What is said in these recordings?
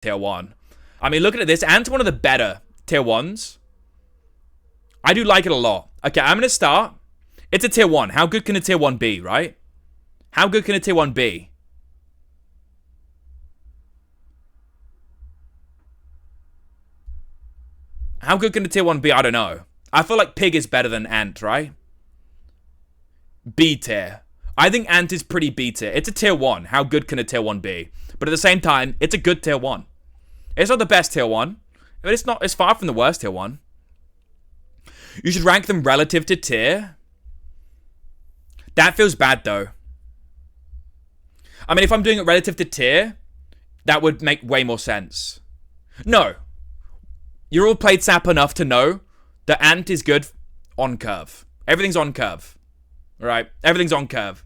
tier 1. I mean, looking at this, Ant's one of the better tier 1s. I do like it a lot. Okay, I'm going to start. It's a tier 1. How good can a tier 1 be, right? How good can a tier 1 be? How good can a tier 1 be? I don't know. I feel like Pig is better than Ant, right? B tier. I think Ant is pretty B tier. It's a tier 1. How good can a tier 1 be? But at the same time, it's a good tier 1. It's not the best tier 1, but it's far from the worst tier 1. You should rank them relative to tier. That feels bad, though. I mean, if I'm doing it relative to tier, that would make way more sense. No. You're all played SAP enough to know that Ant is good on curve. Everything's on curve. Right? Everything's on curve.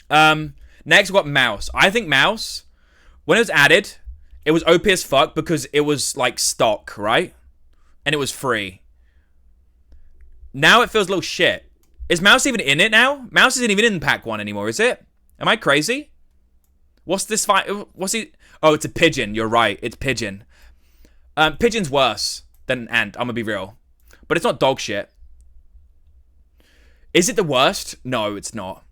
Next, we've got Mouse. I think Mouse, when it was added, it was OP as fuck because it was, like, stock, right? And it was free. Now it feels a little shit. Is Mouse even in it now? Mouse isn't even in pack 1 anymore, is it? Am I crazy? What's this fight? What's he... Oh, it's a Pigeon. You're right. It's Pigeon. Pigeon's worse than Ant. I'm gonna be real. But it's not dog shit. Is it the worst? No, it's not.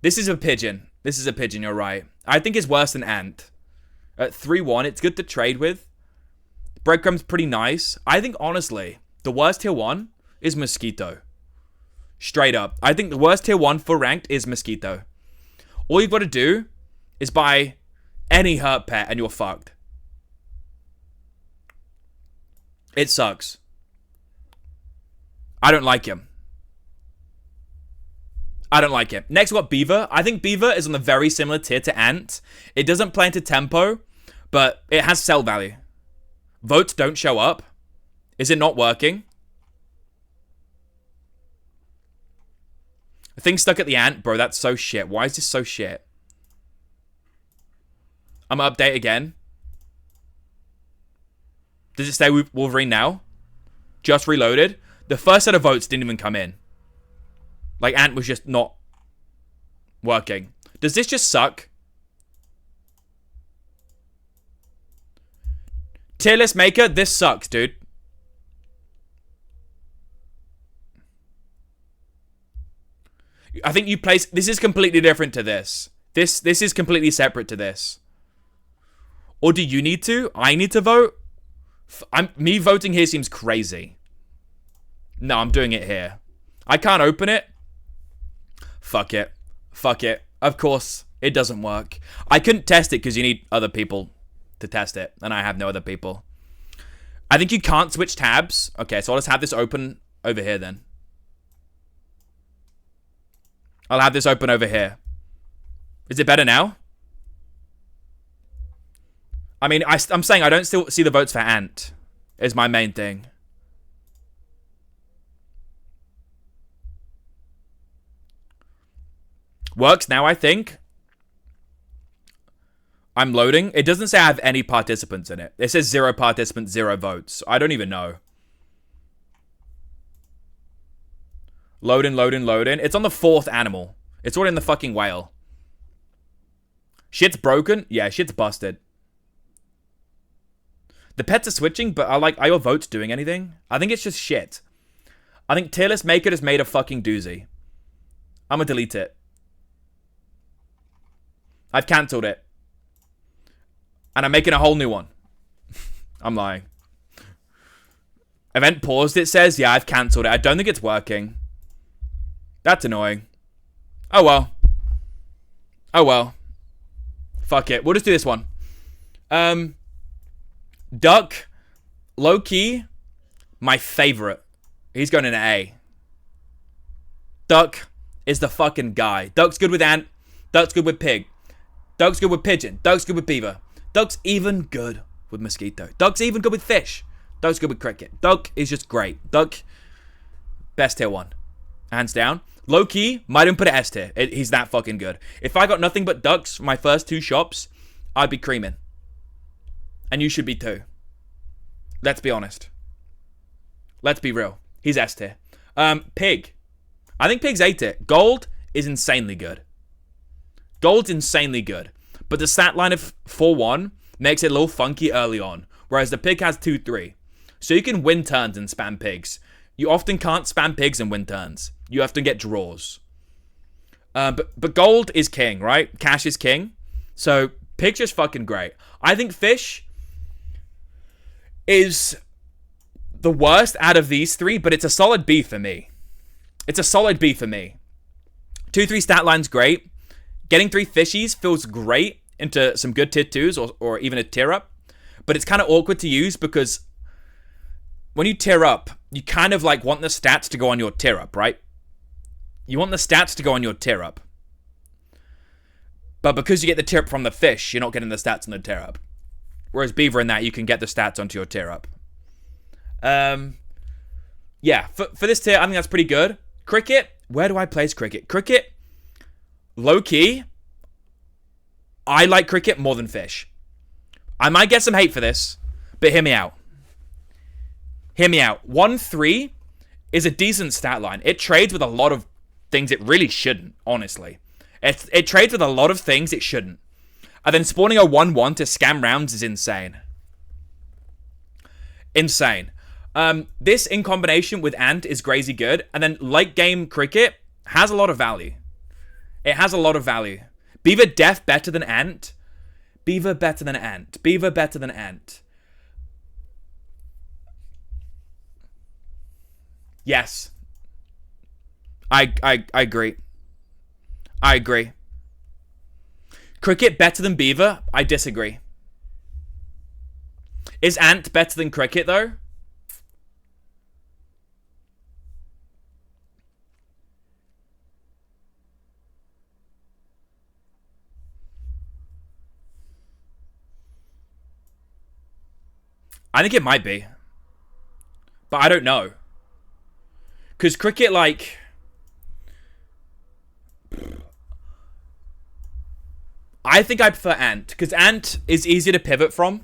This is a Pigeon. This is a Pigeon. You're right. I think it's worse than Ant. At 3-1, it's good to trade with. Breadcrumb's pretty nice. I think, honestly, the worst tier 1 is Mosquito. Straight up. I think the worst tier 1 for ranked is Mosquito. All you've got to do is buy any hurt pet and you're fucked. It sucks. I don't like him. I don't like him. Next, we've got Beaver. I think Beaver is on the very similar tier to Ant. It doesn't play into tempo, but it has sell value. Votes don't show up. Is it not working? The thing stuck at the Ant. Bro, that's so shit. Why is this so shit? I'm gonna update again. Does it stay with Wolverine now? Just reloaded. The first set of votes didn't even come in. Like, Ant was just not working. Does this just suck? Tier list maker, this sucks, dude. I think you place... This is completely different to this. This is completely separate to this. Or do you need to? I need to vote? Me voting here seems crazy. No, I'm doing it here. I can't open it. Fuck it. Fuck it. Of course, it doesn't work. I couldn't test it because you need other people to test it. And I have no other people. I think you can't switch tabs. Okay, so I'll just have this open over here then. I'll have this open over here. Is it better now? I mean, I'm saying I don't still see the votes for Ant. Is my main thing. Works now, I think. I'm loading. It doesn't say I have any participants in it. It says 0 participants, 0 votes. I don't even know. Loading, loading, loading. It's on the 4th animal. It's already in the fucking whale. Shit's broken? Yeah, shit's busted. The pets are switching, but are your votes doing anything? I think it's just shit. I think tier list maker just made a fucking doozy. I'm gonna delete it. I've cancelled it. And I'm making a whole new one. I'm lying. Event paused, it says. Yeah, I've cancelled it. I don't think it's working. That's annoying. Oh well. Oh well. Fuck it. We'll just do this one. Duck, low-key, my favorite. He's going in an A. Duck is the fucking guy. Duck's good with Ant. Duck's good with Pig. Duck's good with Pigeon. Duck's good with Beaver. Duck's even good with Mosquito. Duck's even good with Fish. Duck's good with Cricket. Duck is just great. Duck, best tier 1. Hands down. Low-key, might even put it S tier. He's that fucking good. If I got nothing but Ducks for my first 2 shops, I'd be creaming. And you should be too. Let's be honest. Let's be real. He's S tier. Pig. I think Pig's A tier. Gold is insanely good. Gold's insanely good. but the stat line of 4-1 makes it a little funky early on, whereas the pig has 2-3. So you can win turns and spam pigs. You often can't spam pigs and win turns. You have to get draws. But gold is king, right? Cash is king. So pig's just fucking great. I think fish is the worst out of these three, but it's a solid B for me. It's a solid B for me. 2-3 stat line's great. Getting 3 fishies feels great into some good tier 2s or even a tier up. But it's kind of awkward to use because when you tier up, you kind of like want the stats to go on your tier up, right? You want the stats to go on your tier up. But because you get the tier up from the fish, you're not getting the stats on the tier up. Whereas beaver in that, you can get the stats onto your tier up. Yeah, for this tier, I think that's pretty good. Cricket, where do I place cricket? Cricket, low key, I like cricket more than fish. I might get some hate for this, but hear me out. Hear me out. 1-3 is a decent stat line. It trades with a lot of things it really shouldn't, honestly. It trades with a lot of things it shouldn't. And then spawning a 1-1 to scam rounds is insane. Insane. This in combination with Ant is crazy good. And then late game cricket has a lot of value. It has a lot of value. Beaver def better than Ant. Beaver better than Ant. Beaver better than Ant. Yes. I agree. I agree. Cricket better than Beaver? I disagree. Is Ant better than Cricket though? I think it might be. But I don't know. Because cricket, like... I think I prefer Ant. Because Ant is easier to pivot from.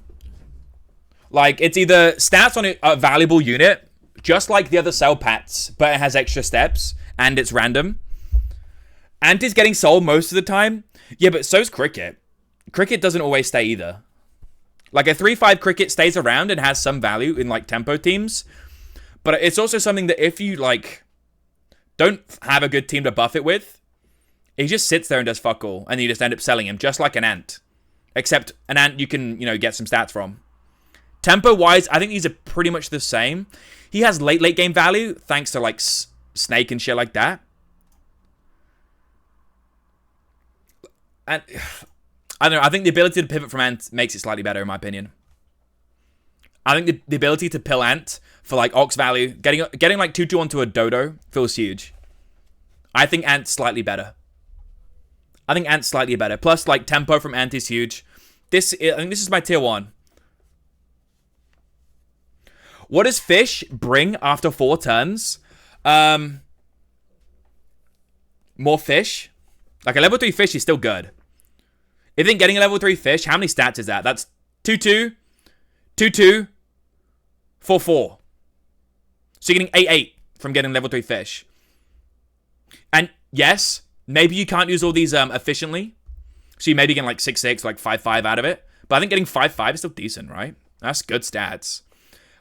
Like, it's either stats on a valuable unit, just like the other sell pats, but it has extra steps, and it's random. Ant is getting sold most of the time. Yeah, but so's cricket. Cricket doesn't always stay either. Like, a 3-5 cricket stays around and has some value in, like, tempo teams. But it's also something that if you, like, don't have a good team to buff it with, he just sits there and does fuck all. And you just end up selling him, just like an Ant. Except an Ant you can, you know, get some stats from. Tempo-wise, I think these are pretty much the same. He has late game value, thanks to, like, Snake and shit like that. And... I don't know, I think the ability to pivot from Ant makes it slightly better, in my opinion. I think the ability to pill Ant for, like, Ox value, getting like, 2-2 onto a Dodo feels huge. I think Ant's slightly better. I think Ant's slightly better. Plus, like, tempo from Ant is huge. I think this is my tier 1. What does Fish bring after 4 turns? More Fish. Like, a level 3 Fish is still good. If you think getting a level 3 fish, how many stats is that? That's 2-2, 2-2, 4-4. So you're getting 8-8 from getting level 3 fish. And yes, maybe you can't use all these efficiently. So you maybe get like 6-6, like 5-5 out of it. But I think getting 5-5 is still decent, right? That's good stats.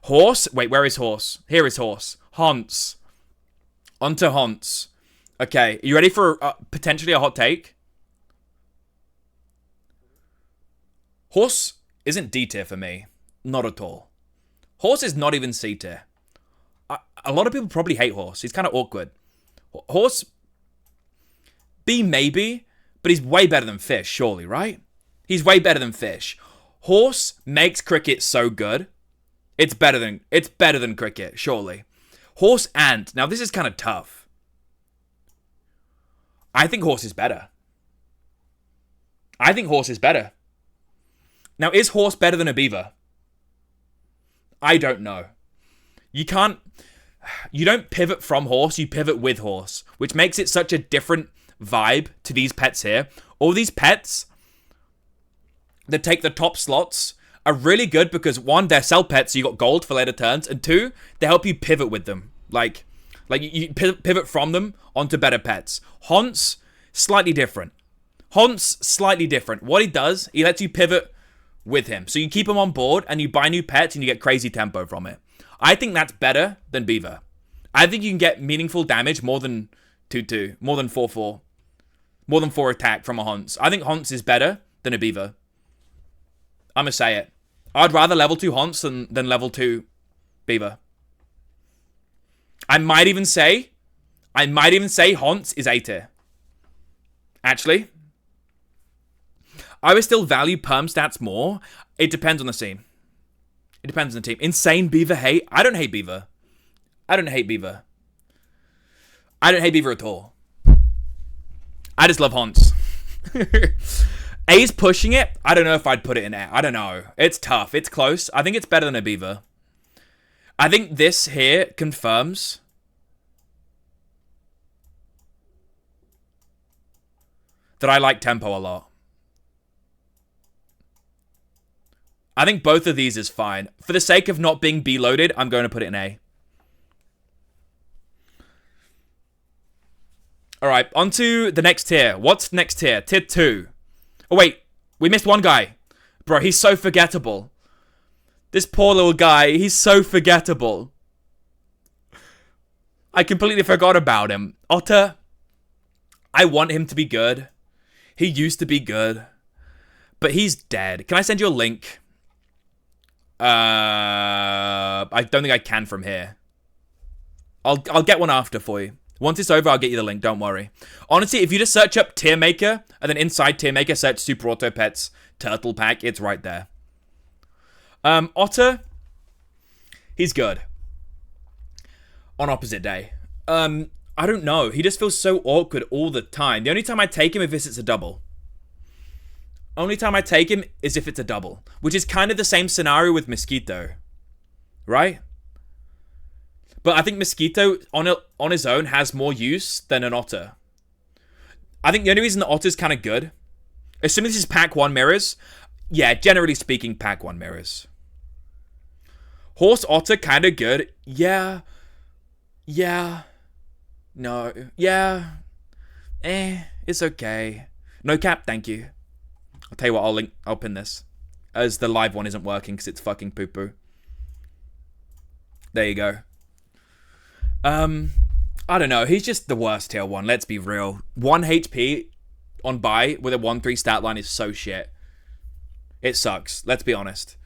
Horse. Wait, where is Horse? Here is Horse. Haunts. Onto Haunts. Okay, you ready for potentially a hot take? Horse isn't D tier for me. Not at all. Horse is not even C tier. A lot of people probably hate Horse. He's kind of awkward. Horse, B maybe, but he's way better than Fish, surely, right? He's way better than Fish. Horse makes cricket so good. It's better than cricket, surely. Horse Ant. Now this is kind of tough. I think Horse is better. I think Horse is better. Now, is Horse better than a Beaver? I don't know. You don't pivot from Horse, you pivot with Horse, which makes it such a different vibe to these pets here. All these pets that take the top slots are really good because 1, they're sell pets, so you got gold for later turns, and 2, they help you pivot with them. Like you pivot from them onto better pets. Haunts, slightly different. Haunt's slightly different. What he does, he lets you pivot with him. So you keep him on board and you buy new pets and you get crazy tempo from it. I think that's better than Beaver. I think you can get meaningful damage more than 2-2, more than 4-4, more than 4 attack from a Haunts. I think Haunts is better than a Beaver. I'm going to say it. I'd rather level 2 Haunts than level 2 Beaver. I might even say Haunts is A tier. Actually, I would still value perm stats more. It depends on the scene. It depends on the team. Insane Beaver hate. I don't hate Beaver. I don't hate Beaver at all. I just love Haunts. A's pushing it. I don't know if I'd put it in A. I don't know. It's tough. It's close. I think it's better than a Beaver. I think this here confirms that I like tempo a lot. I think both of these is fine. For the sake of not being B-loaded, I'm going to put it in A. Alright, on to the next tier. What's next tier? Tier 2. Oh, wait. We missed one guy. Bro, he's so forgettable. This poor little guy, he's so forgettable. I completely forgot about him. Otter, I want him to be good. He used to be good. But he's dead. Can I send you a link? I don't think I can from here. I'll get one after for you. Once it's over, I'll get you the link. Don't worry. Honestly, if you just search up Tier Maker, and then inside Tier Maker, search Super Auto Pets Turtle Pack, it's right there. Otter, he's good. On opposite day. I don't know. He just feels so awkward all the time. The only time I take him is if it's a double. Only time I take him is if it's a double. Which is kind of the same scenario with Mosquito. Right? But I think Mosquito, on his own, has more use than an Otter. I think the only reason the Otter's kind of good, assuming this is Pack 1 mirrors, yeah, generally speaking, Pack 1 mirrors. Horse Otter, kind of good. Yeah. No. Yeah. It's okay. No cap, thank you. I'll tell you what, I'll pin this. As the live one isn't working because it's fucking poo-poo. There you go. I don't know. He's just the worst tier 1. Let's be real. 1 HP on buy with a 1-3 stat line is so shit. It sucks. Let's be honest.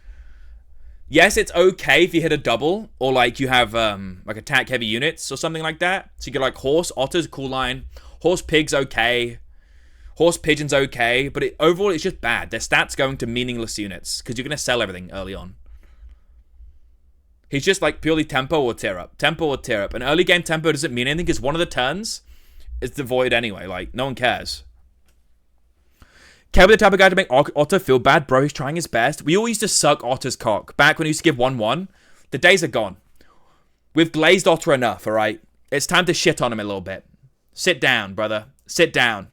Yes, it's okay if you hit a double or like you have like attack heavy units or something like that. So you get like Horse, Otter's cool line. Horse Pig's okay. Horse Pigeon's okay. But overall, it's just bad. Their stats going to meaningless units because you're going to sell everything early on. He's just like purely tempo or tear up. Tempo or tear up. And early game tempo doesn't mean anything because one of the turns is devoid anyway. Like, no one cares. Can be the type of guy to make Otter feel bad. Bro, he's trying his best. We all used to suck Otter's cock. Back when he used to give 1-1. The days are gone. We've glazed Otter enough, alright? It's time to shit on him a little bit. Sit down, brother. Sit down.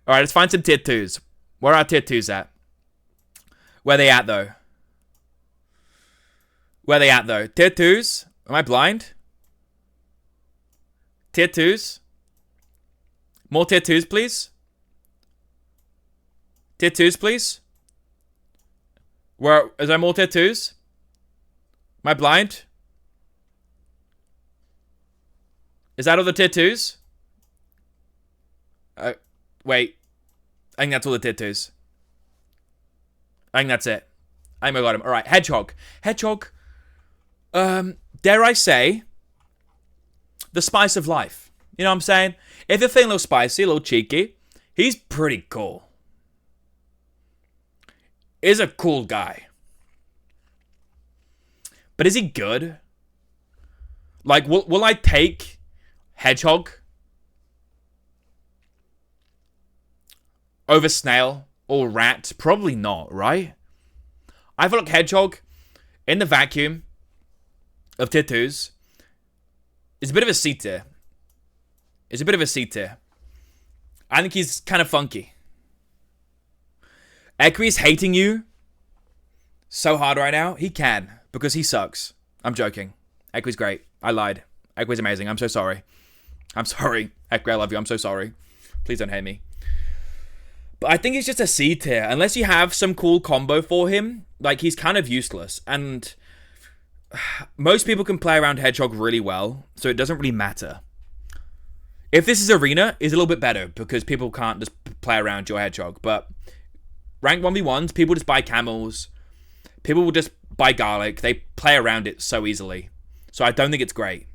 Alright, let's find some tier 2s. Where are our tier 2s at? Where they at, though? Where they at, though? Tier 2s? Am I blind? Tier 2s? More tier 2s, please? Tier 2s, please? Is there more tier 2s? Am I blind? Is that all the tier 2s? Wait. I think that's all the tier 2s. I think that's it. I think I got him. Alright, Hedgehog. Hedgehog. Dare I say, the spice of life. You know what I'm saying? If you're feeling a little spicy, a little cheeky, he's pretty cool. Is a cool guy. But is he good? Like, will I take Hedgehog over Snail or Rat? Probably not, right? I feel like Hedgehog, in the vacuum of tier 2s, is a bit of a C tier. Is a bit of a C tier. I think he's kind of funky. Equi's hating you so hard right now. He can, because he sucks. I'm joking. Equi's great. I lied. Equi's amazing. I'm so sorry. I'm sorry. Equi, I love you. I'm so sorry. Please don't hate me. But I think he's just a C tier. Unless you have some cool combo for him, like, he's kind of useless. And most people can play around Hedgehog really well, so it doesn't really matter. If this is Arena, it's a little bit better, because people can't just play around your Hedgehog. But rank 1v1s, people just buy camels. People will just buy garlic. They play around it so easily. So I don't think it's great.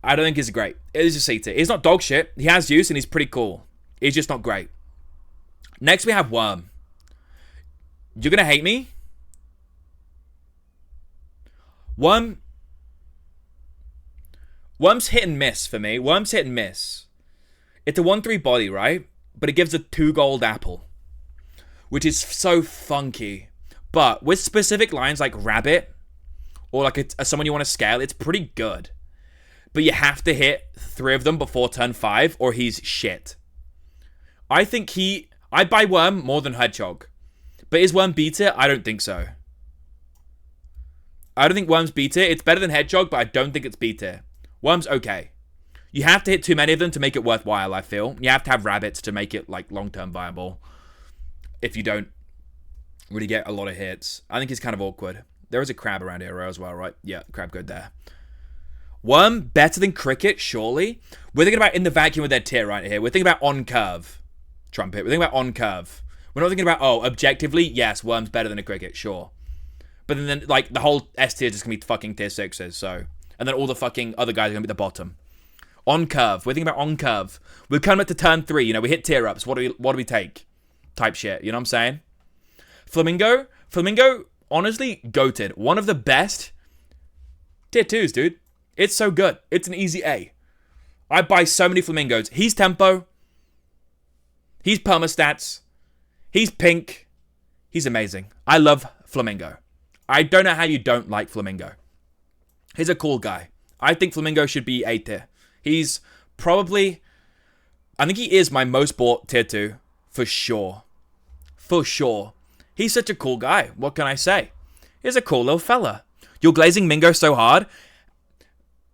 I don't think it's great. It is a C tier. It's not dog shit. He has use and he's pretty cool. It's just not great. Next we have Worm. You're gonna hate me. Worm's hit and miss for me. Worm's hit and miss. It's a 1-3 body, right? But it gives a 2 gold apple, which is so funky. But with specific lines like Rabbit, or like someone you want to scale, it's pretty good. But you have to hit 3 of them before turn 5, or he's shit. I think I'd buy Worm more than Hedgehog. But is Worm B tier? I don't think so. I don't think Worm's B tier. It's better than Hedgehog, but I don't think it's B tier. Worm's okay. You have to hit too many of them to make it worthwhile, I feel. You have to have rabbits to make it, like, long-term viable. If you don't really get a lot of hits. I think it's kind of awkward. There is a crab around here as well, right? Yeah, crab good there. Worm, better than Cricket, surely. We're thinking about in the vacuum with their tier right here. We're thinking about on curve. Trumpet. We're thinking about on curve. We're not thinking about, oh, objectively, yes, Worm's better than a Cricket, sure. But then, like, the whole S tier is just going to be fucking tier 6s, so. And then all the fucking other guys are going to be at the bottom. On curve. We're thinking about on curve. We're coming up to turn 3, you know, we hit tier ups. What do we take? Type shit, you know what I'm saying? Flamingo, honestly, goated. One of the best tier 2s, dude. It's so good. It's an easy A. I buy so many Flamingos. He's tempo. He's permastats. He's pink. He's amazing. I love Flamingo. I don't know how you don't like Flamingo. He's a cool guy. I think Flamingo should be A tier. He's probably, I think he is my most bought tier 2. For sure. For sure. He's such a cool guy. What can I say? He's a cool little fella. You're glazing Mingo so hard.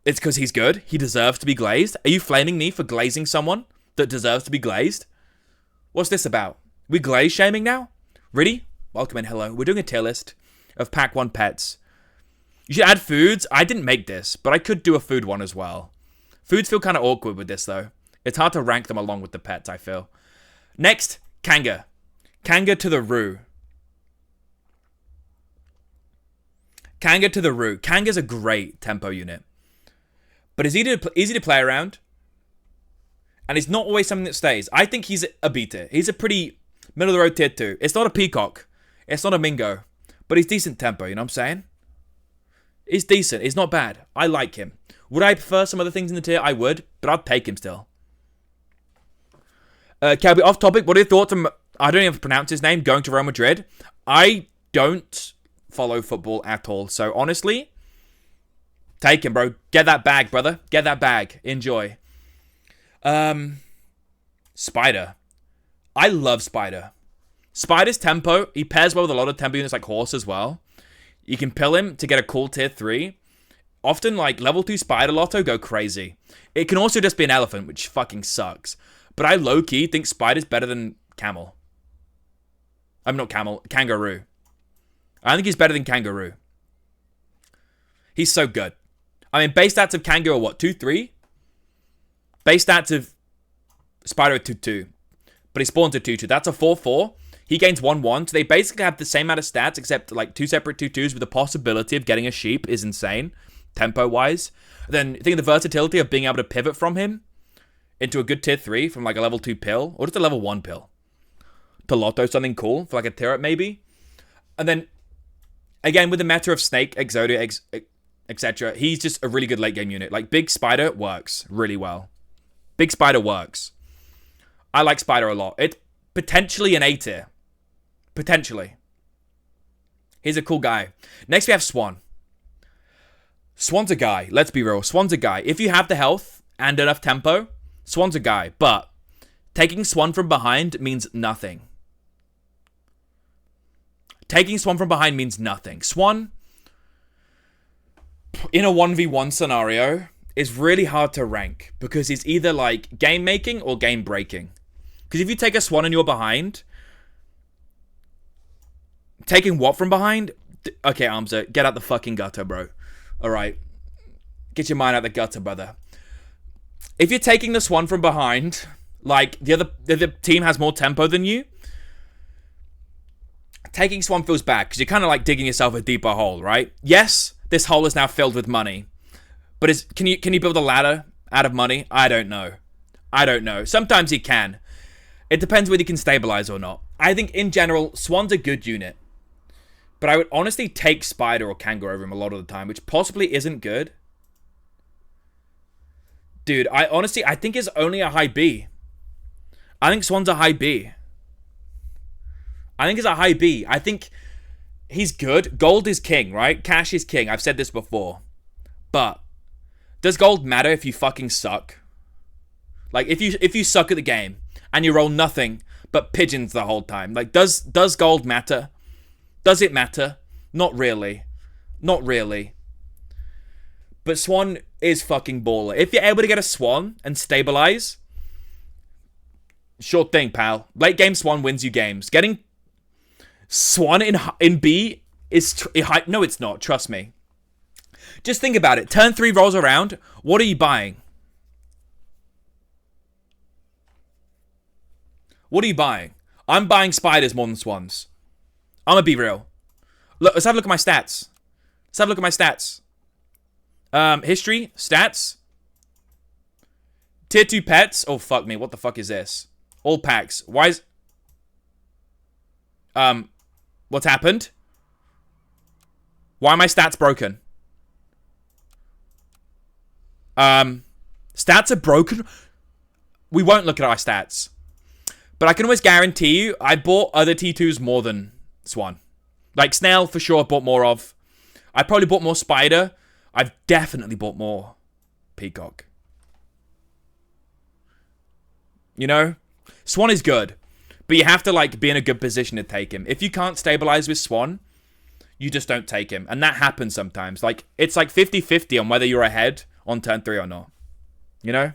It's because he's good. He deserves to be glazed. Are you flaming me for glazing someone that deserves to be glazed? What's this about? We glaze shaming now? Really? Welcome and hello. We're doing a tier list of Pack 1 pets. You should add foods. I didn't make this, but I could do a food one as well. Foods feel kind of awkward with this, though. It's hard to rank them along with the pets, I feel. Next, Kanga. Kanga to the Roo. Kanga to the Roo. Kanga's a great tempo unit. But it's easy to play around. And it's not always something that stays. I think he's a B tier. He's a pretty middle-of-the-road tier 2. It's not a Peacock. It's not a Mingo. But he's decent tempo, you know what I'm saying? He's decent. He's not bad. I like him. Would I prefer some other things in the tier? I would. But I'd take him still. Kelby, off topic. What are your thoughts on, I don't even pronounce his name, going to Real Madrid? I don't follow football at all. So honestly, take him, bro. Get that bag, brother. Get that bag. Enjoy. Spider. I love Spider. Spider's tempo, he pairs well with a lot of tempo units like Horse as well. You can pill him to get a cool tier 3. Often, like, level 2 Spider Lotto go crazy. It can also just be an elephant, which fucking sucks. But I low-key think Spider's better than Camel. I'm not Camel, Kangaroo. I think he's better than Kangaroo. He's so good. I mean, base stats of Kangaroo are what, 2-3? Base stats of Spider are 2-2. But he spawns a 2-2. That's a 4-4. He gains 1-1. So they basically have the same amount of stats, except like 2 separate 2-2s with the possibility of getting a sheep is insane, tempo-wise. Then think of the versatility of being able to pivot from him into a good tier 3 from like a level 2 pill, or just a level 1 pill. To Lotto, something cool for like a tier up maybe. And then, again, with the meta of Snake, Exodia, etc., he's just a really good late game unit. Like, Big Spider works really well. Big Spider works. I like Spider a lot. It's potentially an A tier. Potentially. He's a cool guy. Next, we have Swan. Swan's a guy. Let's be real. Swan's a guy. If you have the health and enough tempo, Swan's a guy. But taking Swan from behind means nothing. Taking Swan from behind means nothing. Swan, in a 1v1 scenario, is really hard to rank because he's either like game making or game breaking. Because if you take a Swan and you're behind, taking what from behind? Okay, Armza, get out the fucking gutter, bro. All right. Get your mind out the gutter, brother. If you're taking the Swan from behind, like the other team has more tempo than you, taking Swan feels bad because you're kind of like digging yourself a deeper hole, right? Yes, this hole is now filled with money, but can you build a ladder out of money? I don't know. Sometimes you can. It depends whether you can stabilize or not. I think in general, Swan's a good unit, but I would honestly take Spider or Kanga over him a lot of the time, which possibly isn't good. Dude, I think it's only a high B. I think Swan's a high B. I think it's a high B. I think he's good. Gold is king, right? Cash is king. I've said this before. But does gold matter if you fucking suck? Like, if you suck at the game and you roll nothing but pigeons the whole time, like, does gold matter? Does it matter? Not really. Not really. But Swan is fucking baller. If you're able to get a Swan and stabilize, sure thing, pal. Late game Swan wins you games. Getting Swan in B is... no, it's not. Trust me. Just think about it. Turn 3 rolls around. What are you buying? What are you buying? I'm buying spiders more than Swans. I'm gonna be real. Look, let's have a look at my stats. History, stats, tier 2 pets. Oh, fuck me. What the fuck is this? All packs. Why is... What's happened? Why are my stats broken? Stats are broken? We won't look at our stats. But I can always guarantee you, I bought other T2s more than Swan. Like, Snail, for sure, I bought more of. I probably bought more Spider. I've definitely bought more Peacock. You know? Swan is good. But you have to, like, be in a good position to take him. If you can't stabilize with Swan, you just don't take him. And that happens sometimes. Like, it's like 50-50 on whether you're ahead on turn 3 or not. You know?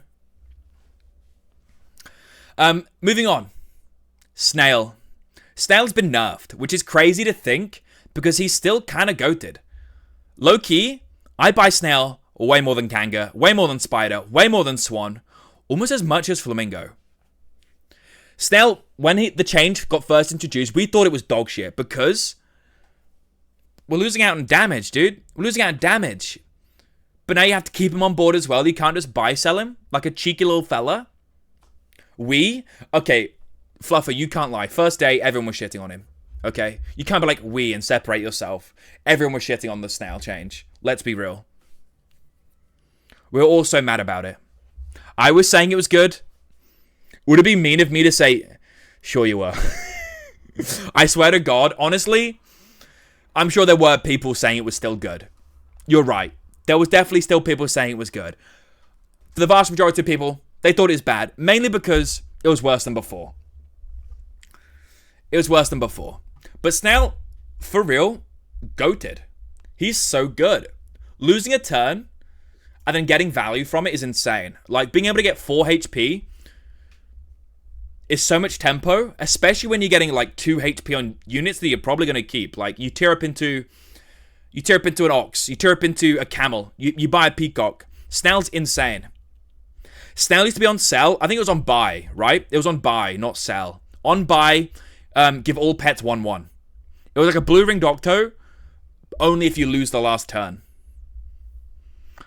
Moving on. Snail. Snail's been nerfed, which is crazy to think because he's still kind of goated. Low-key, I buy Snail way more than Kanga, way more than Spider, way more than Swan, almost as much as Flamingo. Snail, when the change got first introduced, we thought it was dog shit because we're losing out on damage, dude. We're losing out on damage. But now you have to keep him on board as well. You can't just buy-sell him like a cheeky little fella. Okay, Fluffer, you can't lie. First day, everyone was shitting on him. Okay? You can't be like we and separate yourself. Everyone was shitting on the Snail change. Let's be real. We're all so mad about it. I was saying it was good. Would it be mean of me to say, sure you were? I swear to God, honestly, I'm sure there were people saying it was still good. You're right. There was definitely still people saying it was good. For the vast majority of people, they thought it was bad. Mainly because it was worse than before. But Snail, for real, goated. He's so good. Losing a turn and then getting value from it is insane. Like, being able to get 4 HP is so much tempo, especially when you're getting, like, 2 HP on units that you're probably going to keep. Like, you tear up into an ox. You tear up into a camel. You buy a peacock. Snail's insane. Snail used to be on sell. I think it was on buy, right? It was on buy, not sell. On buy, give all pets 1/1. It was like a blue ring Docto, only if you lose the last turn.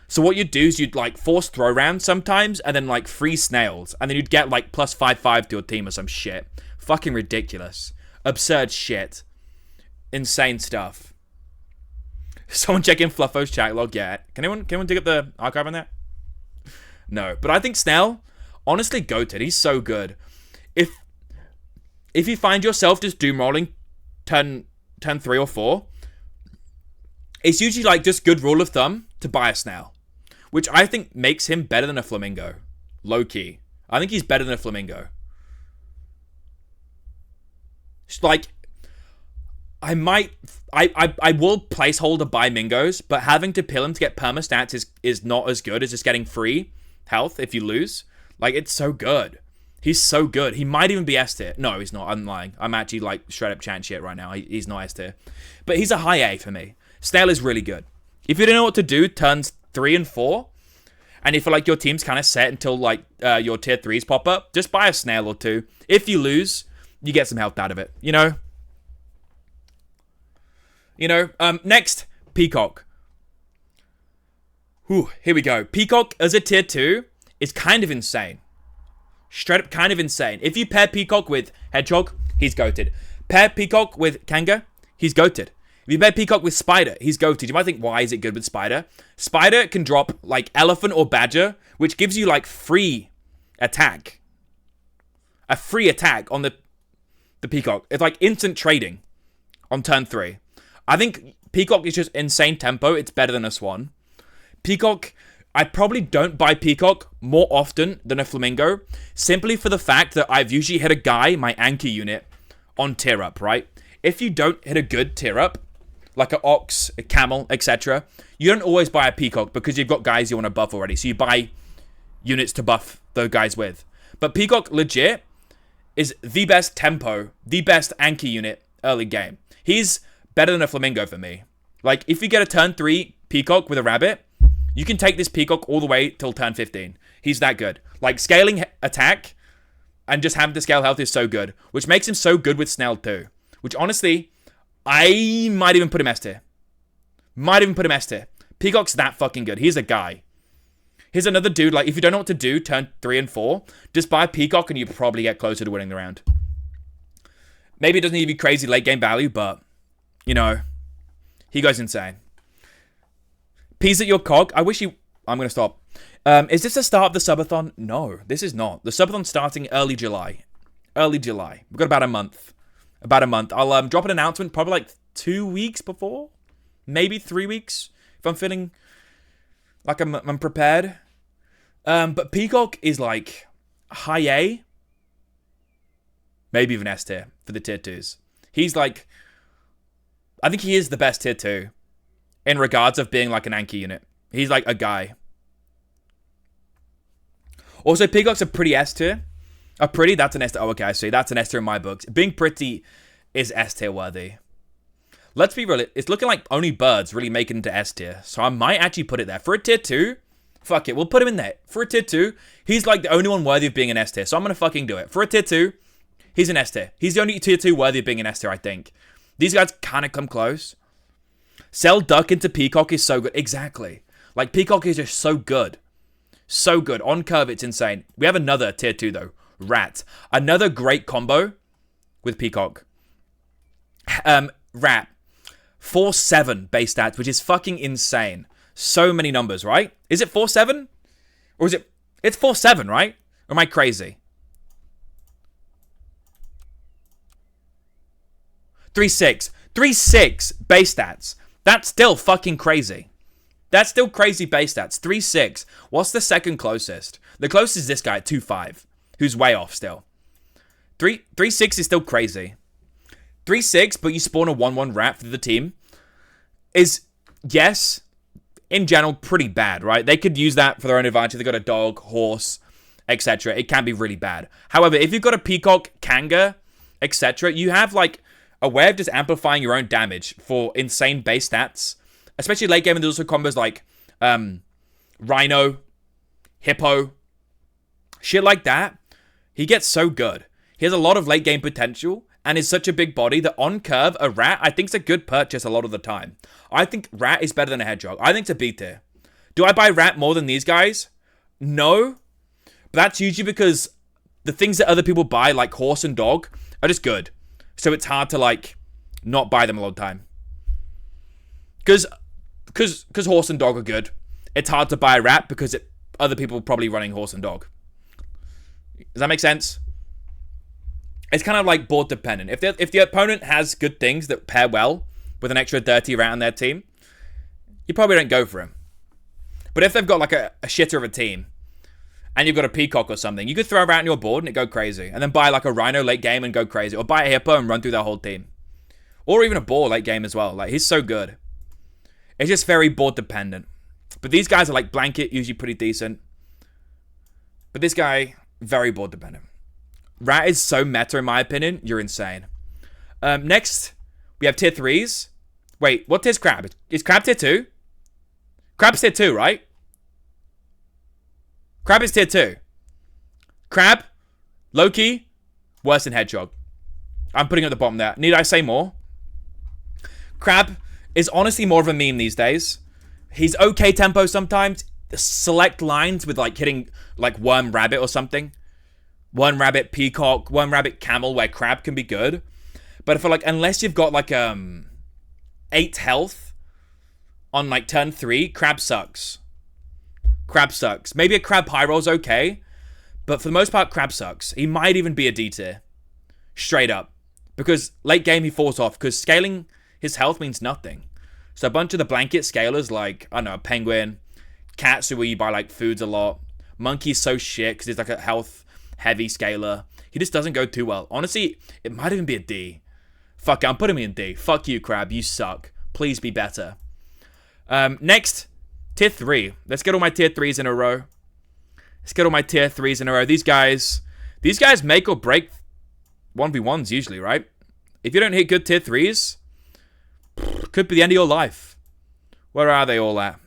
So what you'd do is you'd like force throw rounds sometimes, and then like free snails, and then you'd get like plus 5/5 to your team or some shit. Fucking ridiculous. Absurd shit. Insane stuff. Someone check in Fluffo's chat log yet. Can anyone dig up the archive on that? No, but I think Snail, honestly, goated. He's so good. If you find yourself just doom rolling turn 3 or 4, it's usually like just good rule of thumb to buy a Snail, which I think makes him better than a Flamingo. Low key, I think he's better than a Flamingo. Like, I will placeholder buy Mingos, but having to pill him to get perma stats is not as good as just getting free health if you lose. Like, it's so good. He's so good. He might even be S tier. No, he's not. I'm lying. I'm actually like straight up chatting shit right now. He's not S tier. But he's a high A for me. Snail is really good. If you don't know what to do, turns 3 and 4, and you feel like your team's kind of set until like your tier 3s pop up, just buy a snail or two. If you lose, you get some health out of it. You know? Next, Peacock. Whew, here we go. Peacock as a tier 2 is kind of insane. Straight up kind of insane. If you pair Peacock with Hedgehog, he's goated. Pair Peacock with Kanga, he's goated. If you pair Peacock with Spider, he's goated. You might think, why is it good with Spider? Spider can drop like Elephant or Badger, which gives you like free attack. A free attack on the Peacock. It's like instant trading on turn 3. I think Peacock is just insane tempo. It's better than a Swan. Peacock, I probably don't buy Peacock more often than a Flamingo, simply for the fact that I've usually hit a guy, my anchor unit, on tier up, right? If you don't hit a good tier up, like an Ox, a Camel, etc., you don't always buy a Peacock because you've got guys you want to buff already. So you buy units to buff those guys with. But Peacock, legit, is the best tempo, the best anchor unit early game. He's better than a Flamingo for me. Like, if you get a turn 3 Peacock with a Rabbit, you can take this Peacock all the way till turn 15. He's that good. Like, scaling attack and just having to scale health is so good, which makes him so good with Snail too. Which, honestly, I might even put him S tier. Peacock's that fucking good. He's a guy. Here's another dude, like, if you don't know what to do, turn 3 and 4, just buy a Peacock and you probably get closer to winning the round. Maybe it doesn't give you crazy late game value, but, you know, he goes insane. Peas at your cog. I'm going to stop. Is this the start of the subathon? No, this is not. The subathon's starting early July. We've got about a month. I'll drop an announcement probably like 2 weeks before. Maybe 3 weeks. If I'm feeling like I'm prepared. But Peacock is like high A. Maybe even S tier for the tier 2s. He's like, I think he is the best tier 2. In regards of being like an anchor unit. He's like a guy. Also, Peacock's a pretty S tier. That's an S tier. Oh, okay, I see. That's an S tier in my books. Being pretty is S tier worthy. Let's be real. It's looking like only Birds really make it into S tier. So I might actually put it there. For a tier 2, fuck it. We'll put him in there. For a tier 2, he's like the only one worthy of being an S tier. So I'm going to fucking do it. For a tier 2, he's an S tier. He's the only tier 2 worthy of being an S tier, I think. These guys kind of come close. Sell Duck into Peacock is so good. Exactly. Like, Peacock is just so good. So good. On curve, it's insane. We have another tier 2, though. Rat. Another great combo with Peacock. Rat. 4-7 base stats, which is fucking insane. So many numbers, right? Is it 4-7? Or is it... It's 4-7, right? Or am I crazy? 3-6. 3-6 base stats. That's still fucking crazy. That's still crazy base stats. 3-6. What's the second closest? The closest is this guy at 2-5, who's way off still. 3-6 is still crazy. 3-6, but you spawn a 1-1 rat for the team is, yes, in general, pretty bad, right? They could use that for their own advantage. They got a dog, horse, etc. It can be really bad. However, if you've got a Peacock, Kanga, etc., you have like a way of just amplifying your own damage for insane base stats. Especially late game, and there's also combos like Rhino, Hippo, shit like that. He gets so good. He has a lot of late game potential and is such a big body that on curve, a Rat, I think, is a good purchase a lot of the time. I think Rat is better than a Hedgehog. I think it's a B tier. Do I buy Rat more than these guys? No. But that's usually because the things that other people buy, like Horse and Dog, are just good. So it's hard to, like, not buy them a lot of the time. Because Horse and Dog are good. It's hard to buy a Rat because other people are probably running Horse and Dog. Does that make sense? It's kind of like board dependent. If the opponent has good things that pair well with an extra dirty Rat on their team, you probably don't go for him. But if they've got like a shitter of a team, and you've got a Peacock or something, you could throw a Rat on your board and it go crazy. And then buy like a Rhino late game and go crazy. Or buy a Hippo and run through their whole team. Or even a Boar late game as well. Like, he's so good. It's just very board dependent. But these guys are like Blanket, usually pretty decent. But this guy, very board dependent. Rat is so meta in my opinion. You're insane. Next, we have tier 3s. Wait, what tier's Crab? Is Crab tier 2? Crab's tier 2, right? Crab is tier 2. Crab, Loki, worse than Hedgehog. I'm putting it at the bottom there. Need I say more? Crab is honestly more of a meme these days. He's okay tempo sometimes. Select lines with like hitting like Worm Rabbit or something. Worm Rabbit, Peacock, Worm Rabbit, Camel, where Crab can be good. But I feel like unless you've got like 8 health on like turn 3, Crab sucks. Crab sucks. Maybe a Crab high roll's okay, but for the most part, Crab sucks. He might even be a D tier. Straight up. Because late game he falls off, because scaling his health means nothing. So a bunch of the blanket scalers like, I don't know, Penguin, Katsu where you buy like foods a lot. Monkey's so shit because he's like a health heavy scaler. He just doesn't go too well. Honestly, it might even be a D. Fuck, I'm putting me in D. Fuck you, Crab. You suck. Please be better. Next, tier 3. Let's get all my tier 3s in a row. Let's get all my tier 3s in a row. These guys make or break 1v1s usually, right? If you don't hit good tier 3s, could be the end of your life. Where are they all at?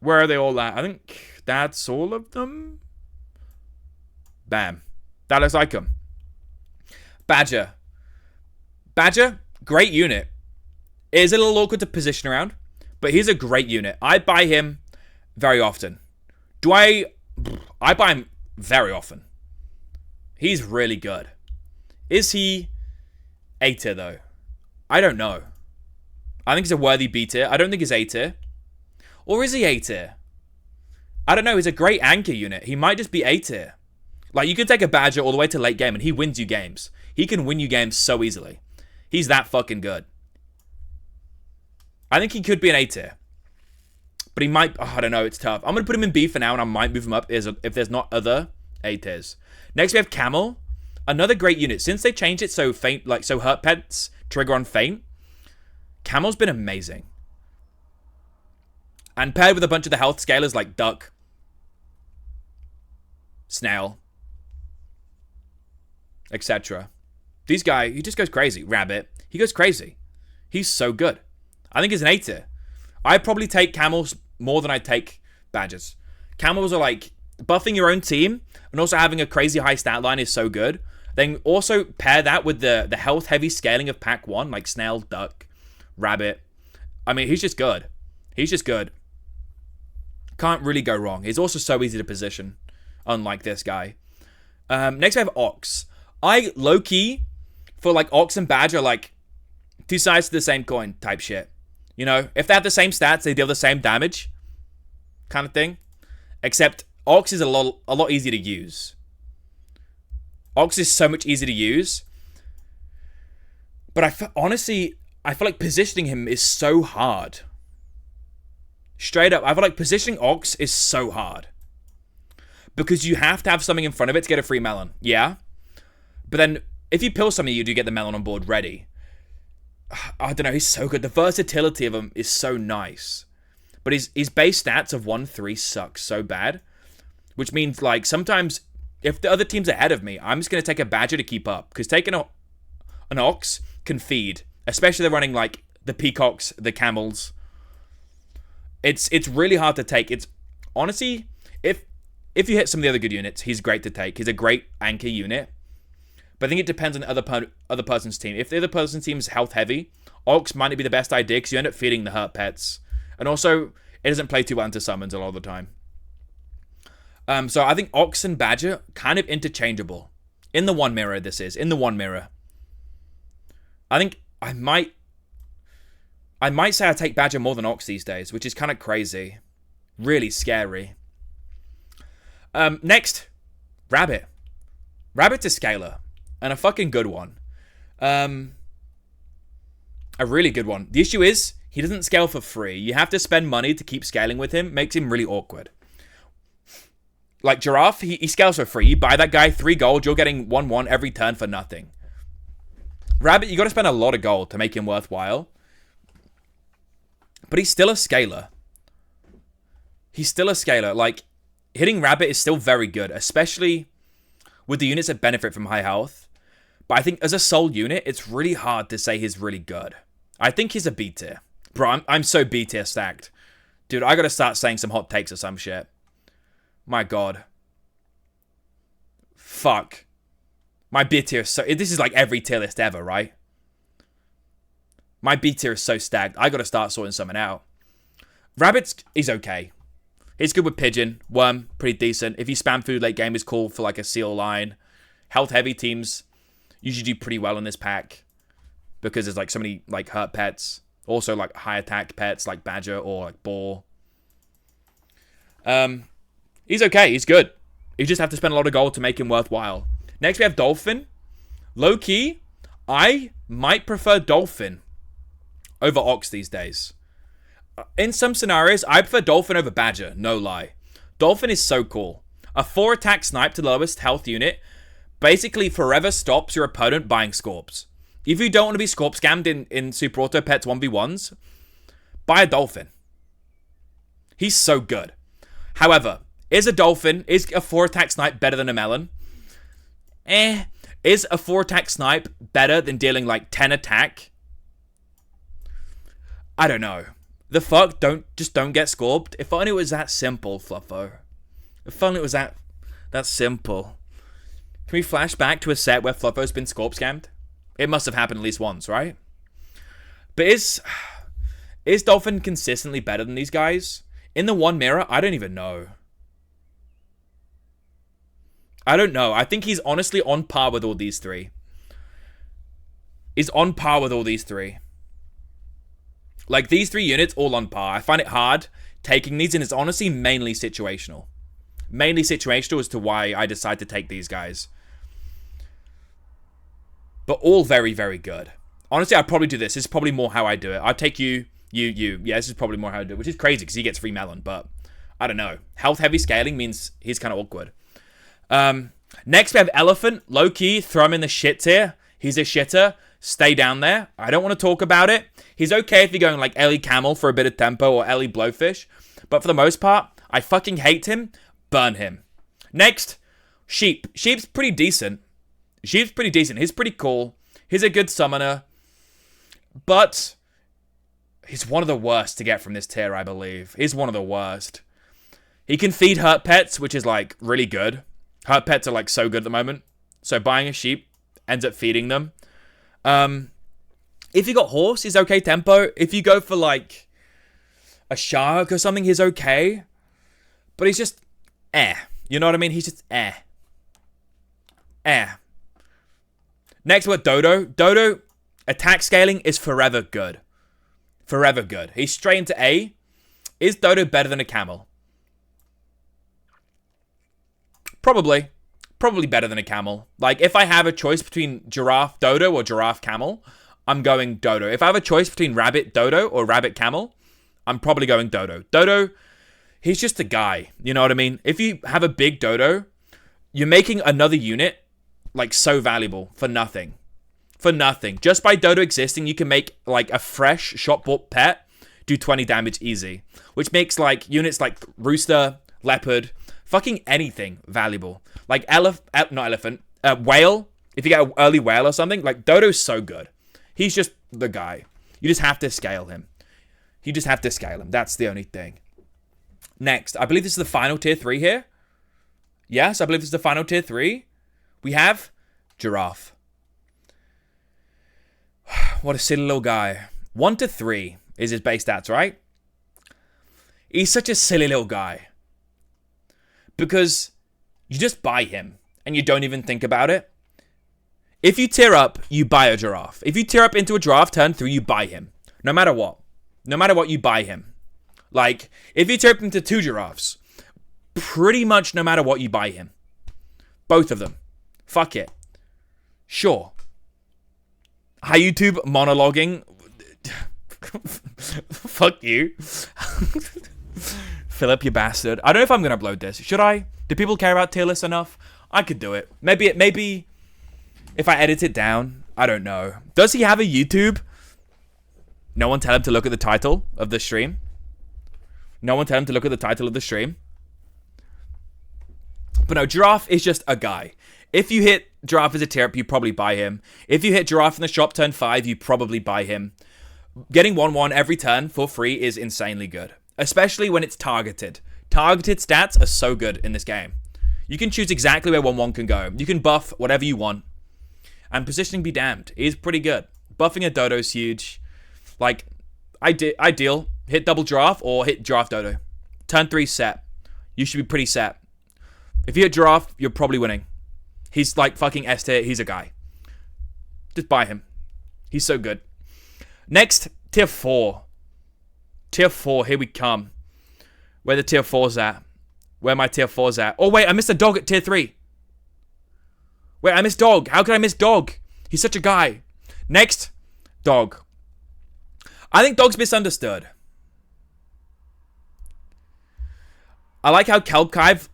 Where are they all at? I think that's all of them. Bam. That looks like them. Badger. Badger, great unit. It is a little awkward to position around, but he's a great unit. I buy him very often. I buy him very often. He's really good. Is he A tier though? I don't know. I think he's a worthy B tier. I don't think he's A tier. Or is he A tier? I don't know. He's a great anchor unit. He might just be A tier. Like, you could take a Badger all the way to late game and he wins you games. He can win you games so easily. He's that fucking good. I think he could be an A tier. But he might... Oh, I don't know. It's tough. I'm going to put him in B for now and I might move him up if there's not other A tiers. Next, we have Camel. Another great unit. Since they changed it so faint, like so hurt pets trigger on faint, Camel's been amazing. And paired with a bunch of the health scalers like Duck, Snail, etc. These guys, he just goes crazy. Rabbit, he goes crazy. He's so good. I think he's an A tier. I'd probably take Camels more than I'd take Badgers. Camels are like, buffing your own team and also having a crazy high stat line is so good. Then also pair that with the health heavy scaling of pack 1, like Snail, Duck, Rabbit. I mean, he's just good. He's just good. Can't really go wrong. He's also so easy to position, unlike this guy. Next we have Ox. I low-key for like Ox and Badger like 2 sides to the same coin type shit. You know, if they have the same stats, they deal the same damage kind of thing. Except Ox is a lot easier to use. Ox is so much easier to use. But honestly, I feel like positioning him is so hard. Straight up, I feel like positioning Ox is so hard. Because you have to have something in front of it to get a free melon. Yeah? But then, if you pill something, you do get the melon on board ready. I don't know, he's so good. The versatility of him is so nice. But his base stats of 1-3 sucks so bad. Which means, like, sometimes, if the other team's ahead of me, I'm just going to take a Badger to keep up. Because taking an Ox can feed. Especially if they're running, like, the Peacocks, the Camels. It's really hard to take. It's honestly, if you hit some of the other good units, he's great to take. He's a great anchor unit. But I think it depends on the other person's team. If the other person's team is health heavy, Ox might not be the best idea because you end up feeding the hurt pets. And also, it doesn't play too well into summons a lot of the time. So I think Ox and Badger kind of interchangeable. In the one mirror, this is. In the one mirror. I think I might say I take Badger more than Ox these days, which is kind of crazy. Really scary. Next, Rabbit. Rabbit's a scaler. And a fucking good one. A really good one. The issue is, he doesn't scale for free. You have to spend money to keep scaling with him. Makes him really awkward. Like Giraffe, he scales for free. You buy that guy 3 gold, you're getting 1-1 every turn for nothing. Rabbit, you got to spend a lot of gold to make him worthwhile. But he's still a scaler. He's still a scaler. Like, hitting Rabbit is still very good. Especially with the units that benefit from high health. But I think as a sole unit, it's really hard to say he's really good. I think he's a B tier. Bro, I'm so B tier stacked. Dude, I gotta start saying some hot takes or some shit. My god. Fuck. My B tier is so... This is like every tier list ever, right? My B tier is so stacked. I gotta start sorting something out. Rabbit's... He's okay. He's good with Pigeon. Worm, pretty decent. If you spam food late game, is cool for like a seal line. Health heavy teams usually do pretty well in this pack. Because there's like so many like hurt pets. Also like high attack pets like Badger or like Boar. He's okay. He's good. You just have to spend a lot of gold to make him worthwhile. Next we have Dolphin. Low key, I might prefer Dolphin over Ox these days. In some scenarios, I prefer Dolphin over Badger, no lie. Dolphin is so cool. A 4 attack snipe to the lowest health unit basically forever stops your opponent buying Scorps. If you don't want to be Scorp scammed in Super Auto Pets 1v1s, buy a Dolphin. He's so good. However, is a 4 attack snipe better than a Melon? Is a 4 attack snipe better than dealing like 10 attack? I don't know. The fuck? Don't get Scorped. If only it was that simple, Fluffo. If only it was that simple. Can we flash back to a set where Fluffo's been Scorp scammed? It must have happened at least once, right? But is Dolphin consistently better than these guys? In the one mirror, I don't even know. I don't know. I think he's honestly on par with all these three. He's on par with all these three. Like, these 3 units, all on par. I find it hard taking these, and it's honestly mainly situational. Mainly situational as to why I decide to take these guys. But all very, very good. Honestly, I'd probably do this. This is probably more how I do it. I'd take you. Yeah, this is probably more how I do it, which is crazy because he gets free Melon, but I don't know. Health-heavy scaling means he's kind of awkward. Next, we have Elephant. Low-key, throw him in the shit tier. He's a shitter. Stay down there. I don't want to talk about it. He's okay if you're going like Ellie Camel for a bit of tempo or Ellie Blowfish. But for the most part, I fucking hate him. Burn him. Next, Sheep. Sheep's pretty decent. He's pretty cool. He's a good summoner. But he's one of the worst to get from this tier, I believe. He's one of the worst. He can feed hurt pets, which is like really good. Hurt pets are like so good at the moment. So buying a sheep ends up feeding them. If you got horse, he's okay tempo. If you go for like a shark or something, he's okay. But he's just You know what I mean? He's just Next, we got Dodo. Dodo, attack scaling is forever good. Forever good. He's straight into A. Is Dodo better than a camel? Probably. Probably better than a camel. Like, if I have a choice between Giraffe Dodo or Giraffe Camel, I'm going Dodo. If I have a choice between Rabbit Dodo or Rabbit Camel, I'm probably going Dodo. Dodo, he's just a guy. You know what I mean? If you have a big Dodo, you're making another unit, like, so valuable for nothing. For nothing. Just by Dodo existing, you can make, like, a fresh shop-bought pet do 20 damage easy. Which makes, like, units like Rooster, Leopard, fucking anything valuable. Like, Whale. If you get an early Whale or something, like, Dodo's so good. He's just the guy. You just have to scale him. You just have to scale him. That's the only thing. Next, I believe this is the final tier 3 here. Yes, I believe this is the final tier 3. We have Giraffe. What a silly little guy. 1 to 3 is his base stats, right? He's such a silly little guy. Because you just buy him and you don't even think about it. If you tier up, you buy a Giraffe. If you tier up into a Giraffe turn 3, you buy him. No matter what. No matter what, you buy him. Like, if you tier up into 2 Giraffes, pretty much no matter what, you buy him. Both of them. Fuck it. Sure. Hi, YouTube, monologuing. Fuck you. Philip, you bastard. I don't know if I'm going to upload this. Should I? Do people care about tier lists enough? I could do it. Maybe if I edit it down. I don't know. Does he have a YouTube? No one tell him to look at the title of the stream. No one tell him to look at the title of the stream. But no, Giraffe is just a guy. If you hit Giraffe as a tier up, you probably buy him. If you hit Giraffe in the shop turn 5, you probably buy him. Getting 1-1 every turn for free is insanely good, especially when it's targeted. Targeted stats are so good in this game. You can choose exactly where 1-1 can go. You can buff whatever you want. And positioning be damned is pretty good. Buffing a Dodo is huge. Like, ideal. Hit double Giraffe or hit Giraffe Dodo. Turn 3 set. You should be pretty set. If you hit Giraffe, you're probably winning. He's like fucking S tier. He's a guy. Just buy him. He's so good. Next, tier 4. Tier 4, here we come. Where the tier 4's at. Where my tier 4's at. Oh, wait, I missed a dog at tier 3. Wait, I missed Dog. How could I miss Dog? He's such a guy. Next, Dog. I think Dog's misunderstood. I like how Kelpchive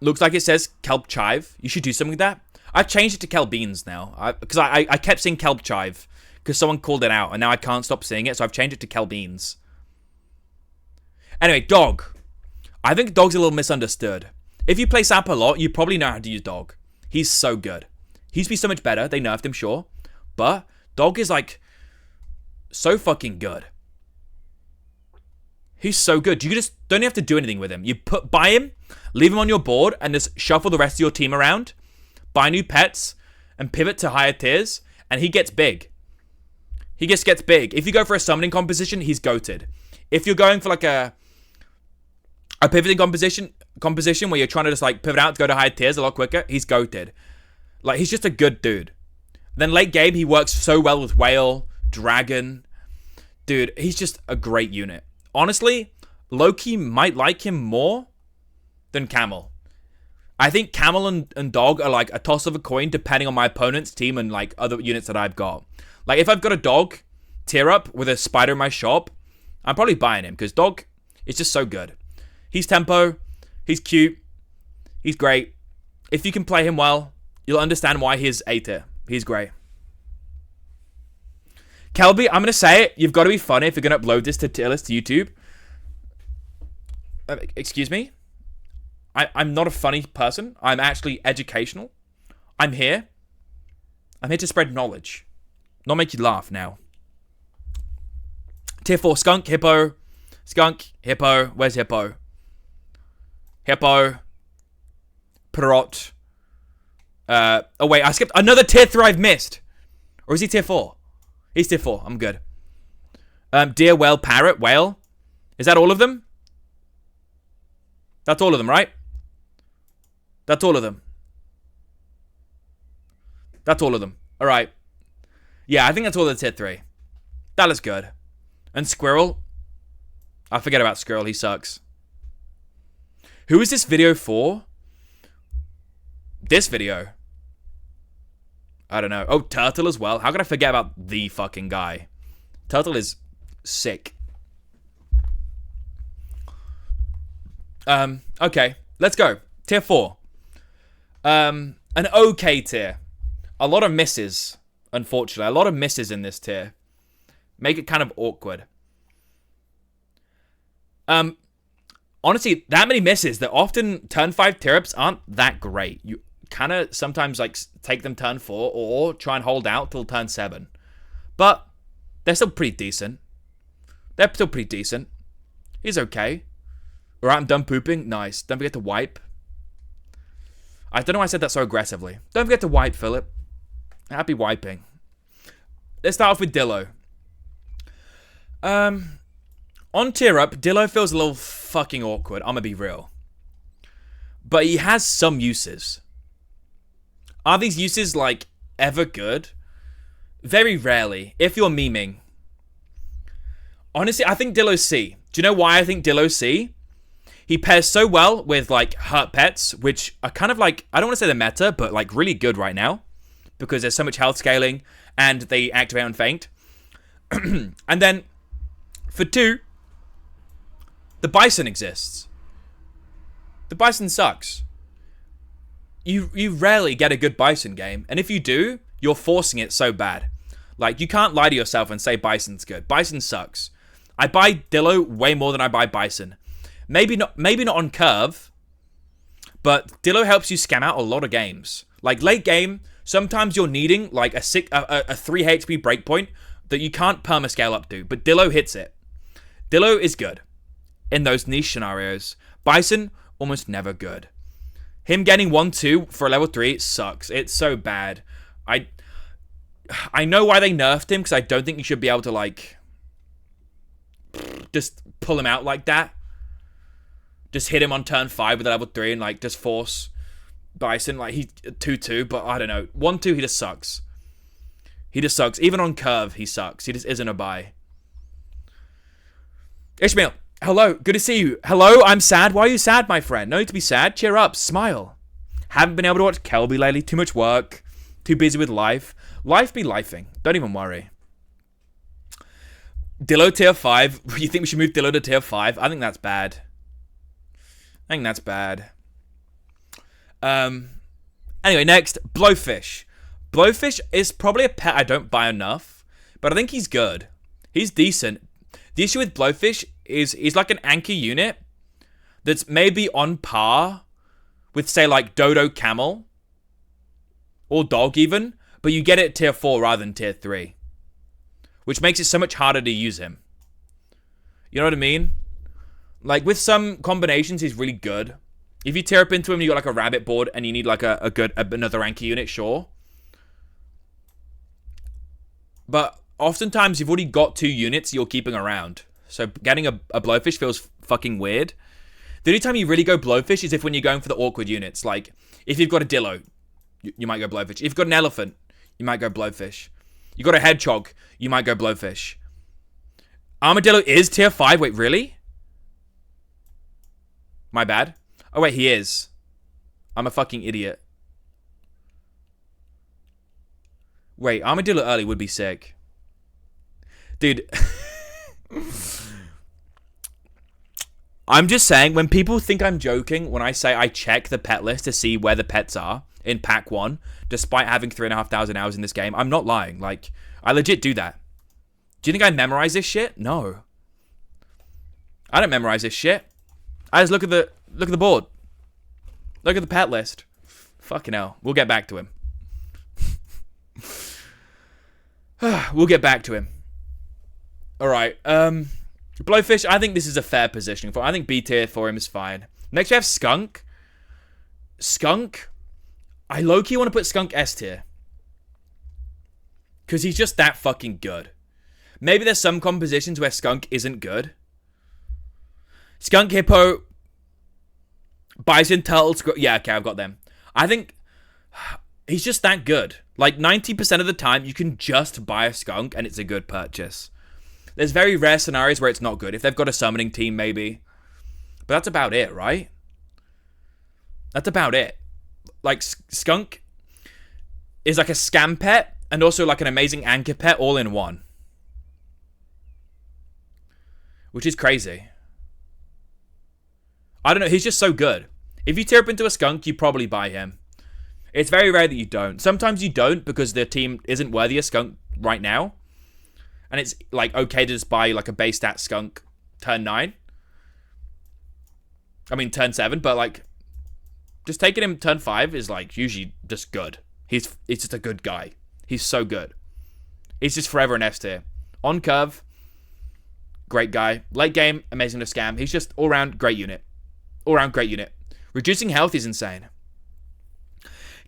looks like it says Kelpchive. You should do something with that. I've changed it to Kelbeans now. Because I kept saying Kelpchive. Because someone called it out. And now I can't stop saying it. So I've changed it to Kelbeans. Anyway, Dog. I think Dog's a little misunderstood. If you play Sap a lot, you probably know how to use Dog. He's so good. He used to be so much better. They nerfed him, sure. But Dog is like so fucking good. He's so good. You just don't have to do anything with him. You buy him, leave him on your board, and just shuffle the rest of your team around. Buy new pets, and pivot to higher tiers, and he gets big. He just gets big. If you go for a summoning composition, he's goated. If you're going for like a pivoting composition where you're trying to just like pivot out to go to higher tiers a lot quicker, he's goated. Like, he's just a good dude. Then late game, he works so well with Whale, Dragon. Dude, he's just a great unit. Honestly, Loki might like him more than Camel. I think Camel and Dog are like a toss of a coin depending on my opponent's team and like other units that I've got. Like, if I've got a Dog tier up with a spider in my shop, I'm probably buying him because Dog is just so good. He's tempo. He's cute. He's great. If you can play him well, you'll understand why he's A tier. He's great. Kelby, I'm going to say it. You've got to be funny if you're going to upload this to tier list to YouTube. Excuse me? I'm not a funny person. I'm actually educational. I'm here to spread knowledge. Not make you laugh now. Tier 4, Skunk, Hippo. Skunk, Hippo. Where's Hippo? Hippo. Perot. Oh, wait. I skipped another tier 3 I've missed. Or is he tier 4? He's tier 4. I'm good. Deer, Whale, Parrot, Whale. Is that all of them? That's all of them, right? That's all of them. That's all of them. All right. Yeah, I think that's all the tier 3. That looks good. And Squirrel. I forget about Squirrel. He sucks. Who is this video for? This video. I don't know. Oh, Turtle as well. How could I forget about the fucking guy? Turtle is sick. Okay. Let's go. Tier 4. An okay tier. A lot of misses, unfortunately. A lot of misses in this tier. Make it kind of awkward. Honestly, that many misses that often turn 5 tier ups aren't that great. You kind of sometimes like take them turn 4 or try and hold out till turn 7. But they're still pretty decent. They're still pretty decent. He's okay. Alright, I'm done pooping. Nice. Don't forget to wipe. I don't know why I said that so aggressively. Don't forget to wipe, Philip. Happy wiping. Let's start off with Dillo. On tier up, Dillo feels a little fucking awkward. I'm gonna be real. But he has some uses. Are these uses, like, ever good? Very rarely. If you're memeing. Honestly, I think Dillo's C. Do you know why I think Dillo's C? He pairs so well with, like, hurt pets, which are kind of like, I don't want to say the meta, but, like, really good right now. Because there's so much health scaling, and they activate on Faint. And then, for 2, the Bison exists. The Bison sucks. You rarely get a good Bison game, and if you do, you're forcing it so bad. Like, you can't lie to yourself and say Bison's good. Bison sucks. I buy Dillo way more than I buy Bison. Maybe not on curve, but Dillo helps you scam out a lot of games. Like, late game, sometimes you're needing, like, a 3 HP breakpoint that you can't perma-scale up to, but Dillo hits it. Dillo is good in those niche scenarios. Bison, almost never good. Him getting 1-2 for a level 3 sucks. It's so bad. I know why they nerfed him, because I don't think you should be able to, like, just pull him out like that. Just hit him on turn 5 with a level 3 and, like, just force Bison. Like, he's 2-2, but I don't know. 1-2, he just sucks. He just sucks. Even on curve, he sucks. He just isn't a buy. Ishmael, hello. Good to see you. Hello, I'm sad. Why are you sad, my friend? No need to be sad. Cheer up. Smile. Haven't been able to watch Kelby lately. Too much work. Too busy with life. Life be lifing. Don't even worry. Dillo tier 5. You think we should move Dillo to tier 5? I think that's bad. Anyway, next. Blowfish. Blowfish is probably a pet I don't buy enough, but I think he's good. He's decent. The issue with Blowfish is he's like an anchor unit that's maybe on par with, say, like Dodo Camel or Dog even, but you get it at tier 4 rather than tier 3, which makes it so much harder to use him. You know what I mean? Like, with some combinations, he's really good. If you tear up into him, you got like a rabbit board and you need like another anchor unit, sure. But oftentimes, you've already got 2 units you're keeping around. So getting a Blowfish feels fucking weird. The only time you really go Blowfish is if when you're going for the awkward units. Like, if you've got a Dillo, you might go Blowfish. If you've got an elephant, you might go Blowfish. You got a hedgehog, you might go Blowfish. Armadillo is tier 5. Wait, really? My bad. Oh, wait, he is. I'm a fucking idiot. Wait, Armadillo early would be sick. Dude. I'm just saying, when people think I'm joking when I say I check the pet list to see where the pets are in pack 1, despite having 3,500 hours in this game, I'm not lying. Like, I legit do that. Do you think I memorize this shit? No. I don't memorize this shit. I just look at the board. Look at the pet list. Fucking hell. We'll get back to him. We'll get back to him. Alright. Blowfish, I think this is a fair positioning for him. I think B tier for him is fine. Next we have Skunk. Skunk. I low-key want to put Skunk S tier. Because he's just that fucking good. Maybe there's some compositions where Skunk isn't good. Skunk, Hippo, Bison, Turtle, yeah, okay, I've got them. I think he's just that good. Like, 90% of the time, you can just buy a Skunk and it's a good purchase. There's very rare scenarios where it's not good. If they've got a summoning team, maybe. But that's about it, right? That's about it. Like, Skunk is like a scam pet and also like an amazing anchor pet all in one. Which is crazy. I don't know, he's just so good. If you tear up into a Skunk, you probably buy him. It's very rare that you don't. Sometimes you don't because the team isn't worthy of Skunk right now. And it's like okay to just buy like a base stat Skunk turn 9. I mean turn 7, but like just taking him turn 5 is like usually just good. He's just a good guy. He's so good. He's just forever an S tier. On curve, great guy. Late game, amazing to scam. He's just all round great unit. All round great unit. Reducing health is insane.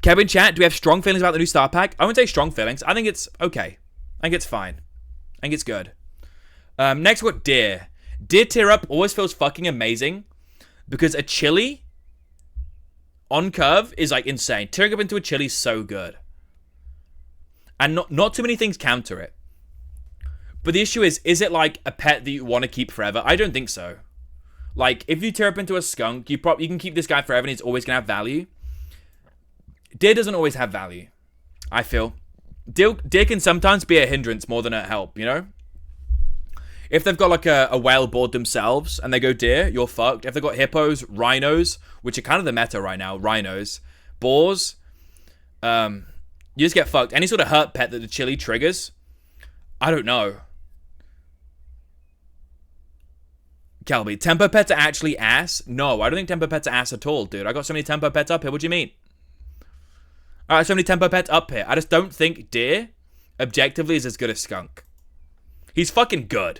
Kevin chat, do we have strong feelings about the new star pack? I wouldn't say strong feelings. I think it's okay. I think it's fine. I think it's good. Next, we've got Deer. Deer tier up always feels fucking amazing because a chili on curve is like insane. Tearing up into a chili is so good. And not too many things counter it. But the issue is it like a pet that you want to keep forever? I don't think so. Like, if you tear up into a Skunk, you can keep this guy forever and he's always going to have value. Deer doesn't always have value, I feel. Deer can sometimes be a hindrance more than a help, you know? If they've got like a whale board themselves and they go Deer, you're fucked. If they've got hippos, rhinos, which are kind of the meta right now, rhinos, boars, you just get fucked. Any sort of hurt pet that the chili triggers, I don't know. Kelby, tempo pets are actually ass? No, I don't think tempo pets are ass at all, dude. I got so many tempo pets up here. What do you mean? Alright, so many tempo pets up here. I just don't think Deer, objectively, is as good as Skunk. He's fucking good.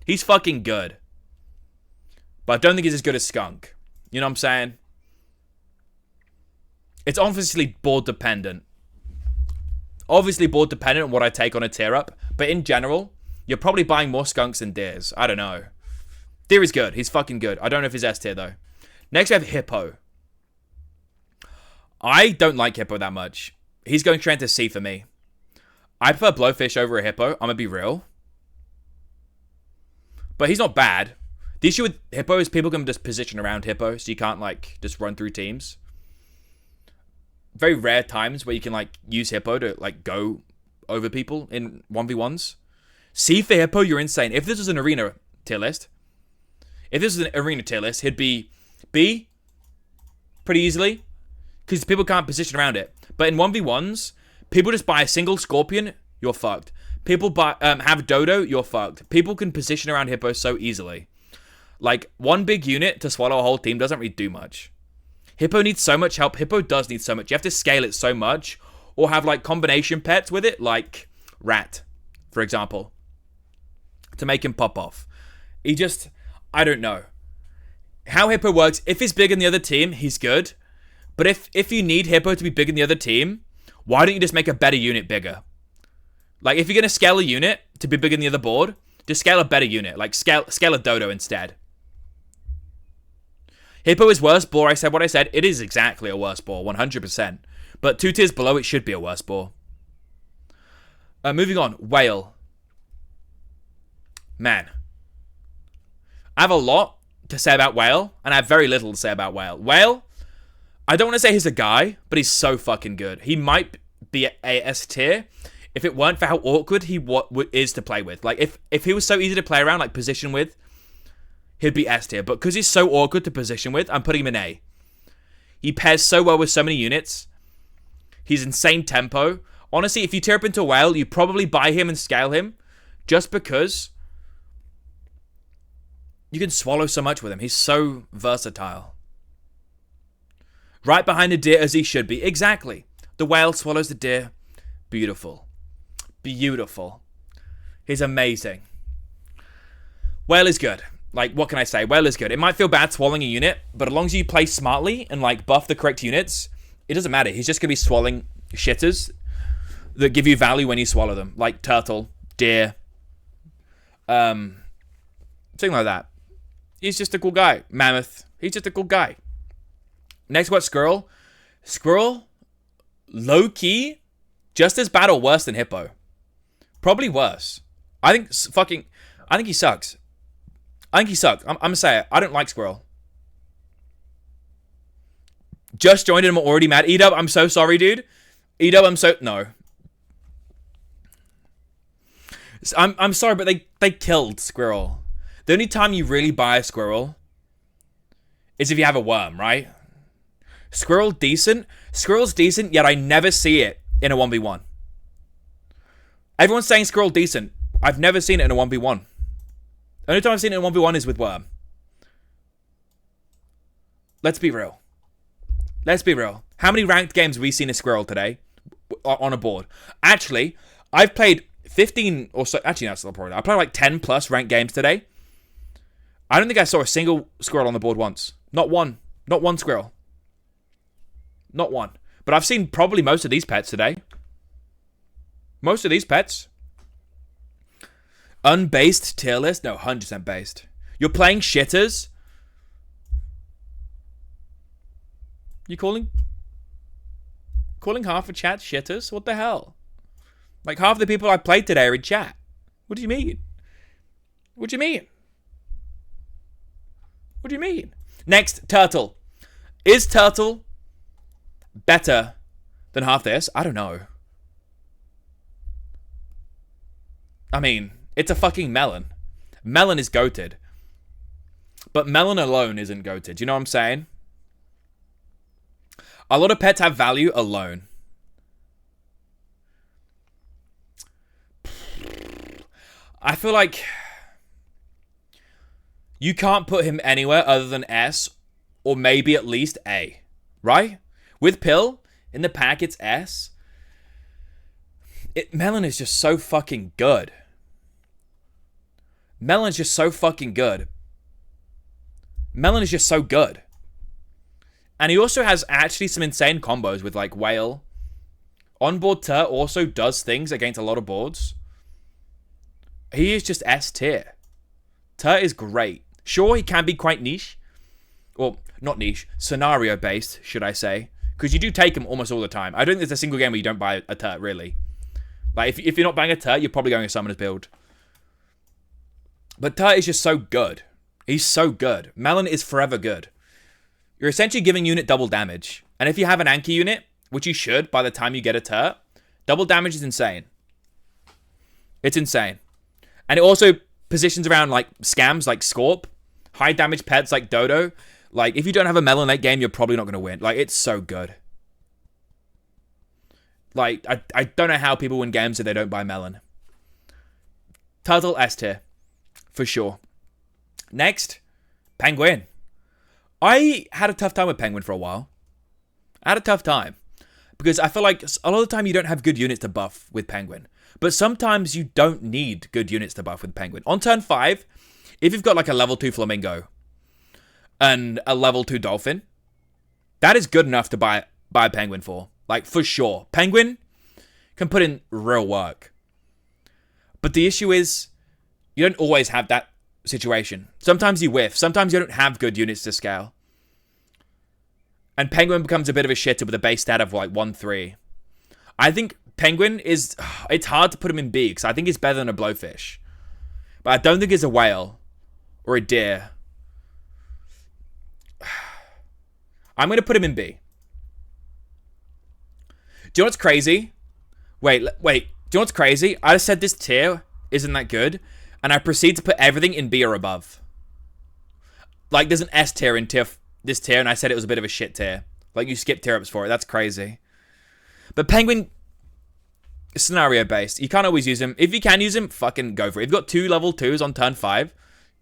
He's fucking good. But I don't think he's as good as Skunk. You know what I'm saying? It's obviously board dependent. Obviously board dependent on what I take on a tier up. But in general, you're probably buying more Skunks than Deers. I don't know. Deer is good. He's fucking good. I don't know if he's S tier though. Next we have Hippo. I don't like Hippo that much. He's going straight to C for me. I prefer Blowfish over a Hippo. I'm gonna be real. But he's not bad. The issue with Hippo is people can just position around Hippo, so you can't, like, just run through teams. Very rare times where you can, like, use Hippo to, like, go over people in 1v1s. C for Hippo, you're insane. If this was an arena tier list, he'd be B pretty easily, because people can't position around it. But in 1v1s, people just buy a single Scorpion, you're fucked. People have Dodo, you're fucked. People can position around Hippo so easily. Like, one big unit to swallow a whole team doesn't really do much. Hippo needs so much help. Hippo does need so much. You have to scale it so much, or have, like, combination pets with it, like Rat, for example, to make him pop off. I don't know. How Hippo works, if he's big in the other team, he's good. But if you need Hippo to be big in the other team, why don't you just make a better unit bigger? Like, if you're going to scale a unit to be big in the other board, just scale a better unit. Like, scale a Dodo instead. Hippo is worse boar. I said what I said. It is exactly a worse boar, 100%. But 2 tiers below, it should be a worse boar. Moving on. Whale. Man. I have a lot to say about Whale, and I have very little to say about Whale. Whale, I don't want to say he's a guy, but he's so fucking good. He might be a S tier if it weren't for how awkward he is to play with. Like, if he was so easy to play around, like, position with, he'd be S tier. But because he's so awkward to position with, I'm putting him in A. He pairs so well with so many units. He's insane tempo. Honestly, if you tier up into Whale, you probably buy him and scale him just because you can swallow so much with him. He's so versatile. Right behind the Deer as he should be. Exactly. The Whale swallows the Deer. Beautiful. Beautiful. He's amazing. Whale is good. Like, what can I say? Whale is good. It might feel bad swallowing a unit, but as long as you play smartly and, like, buff the correct units, it doesn't matter. He's just going to be swallowing shitters that give you value when you swallow them. Like Turtle, Deer, something like that. He's just a cool guy. Mammoth. He's just a cool guy. Next, what? Squirrel. Squirrel, low-key, just as bad or worse than Hippo. Probably worse. I think he sucks. I think he sucks. I'm gonna say it. I don't like Squirrel. Just joined and I'm already mad. Edub, I'm so sorry, dude. Edub, no. I'm sorry, but they killed Squirrel. The only time you really buy a Squirrel is if you have a worm, right? Squirrel's decent, yet I never see it in a 1v1. Everyone's saying Squirrel decent. I've never seen it in a 1v1. The only time I've seen it in a 1v1 is with Worm. Let's be real. How many ranked games have we seen a Squirrel today on a board? Actually, I've played 15 or so. Actually, that's not probably. I played like 10 plus ranked games today. I don't think I saw a single Squirrel on the board once. Not one. Not one Squirrel. Not one. But I've seen probably most of these pets today. Most of these pets. Unbased tier list? No, 100% based. You're playing shitters? You calling half of chat shitters? What the hell? Like, half the people I played today are in chat. What do you mean? What do you mean? What do you mean? Next, Turtle. Is Turtle better than half this? I don't know. I mean, it's a fucking melon. Melon is goated. But melon alone isn't goated. You know what I'm saying? A lot of pets have value alone. I feel like you can't put him anywhere other than S or maybe at least A. Right? With Pill, In the pack, it's S. Melon is just so fucking good. Melon is just so fucking good. Melon is just so good. And he also has actually some insane combos with like Whale. Onboard Tur also does things against a lot of boards. He is just S tier. Tur is great. Sure, he can be quite niche. Well, not niche. Scenario based, should I say. Because you do take him almost all the time. I don't think there's a single game where you don't buy a Tur, really. Like, if you're not buying a Tur, you're probably going a Summoner's build. But Tur is just so good. He's so good. Melon is forever good. You're essentially giving unit double damage. And if you have an Anki unit, which you should by the time you get a Tur, double damage is insane. It's insane. And it also positions around like scams like Scorp, high damage pets like Dodo. Like, if you don't have a Melon late game, you're probably not going to win. Like, it's so good. Like, I don't know how people win games if they don't buy Melon. Turtle S tier. For sure. Next, Penguin. I had a tough time with Penguin for a while. I had a tough time. Because I feel like a lot of the time you don't have good units to buff with Penguin. But sometimes you don't need good units to buff with Penguin. On turn 5, if you've got like a level 2 Flamingo and a level 2 Dolphin, that is good enough to buy Penguin for. Like, for sure. Penguin can put in real work. But the issue is, you don't always have that situation. Sometimes you whiff. Sometimes you don't have good units to scale. And Penguin becomes a bit of a shitter with a base stat of like 1-3. I think Penguin is... It's hard to put him in B because I think he's better than a Blowfish. But I don't think he's a Whale or a Deer. I'm going to put him in B. Do you know what's crazy? Wait. Do you know what's crazy? I just said this tier isn't that good, and I proceed to put everything in B or above. Like, there's an S tier in this tier, and I said it was a bit of a shit tier. Like, you skip tier ups for it. That's crazy. But Penguin, scenario-based. You can't always use him. If you can use him, fucking go for it. If you've got 2 level 2s on turn 5,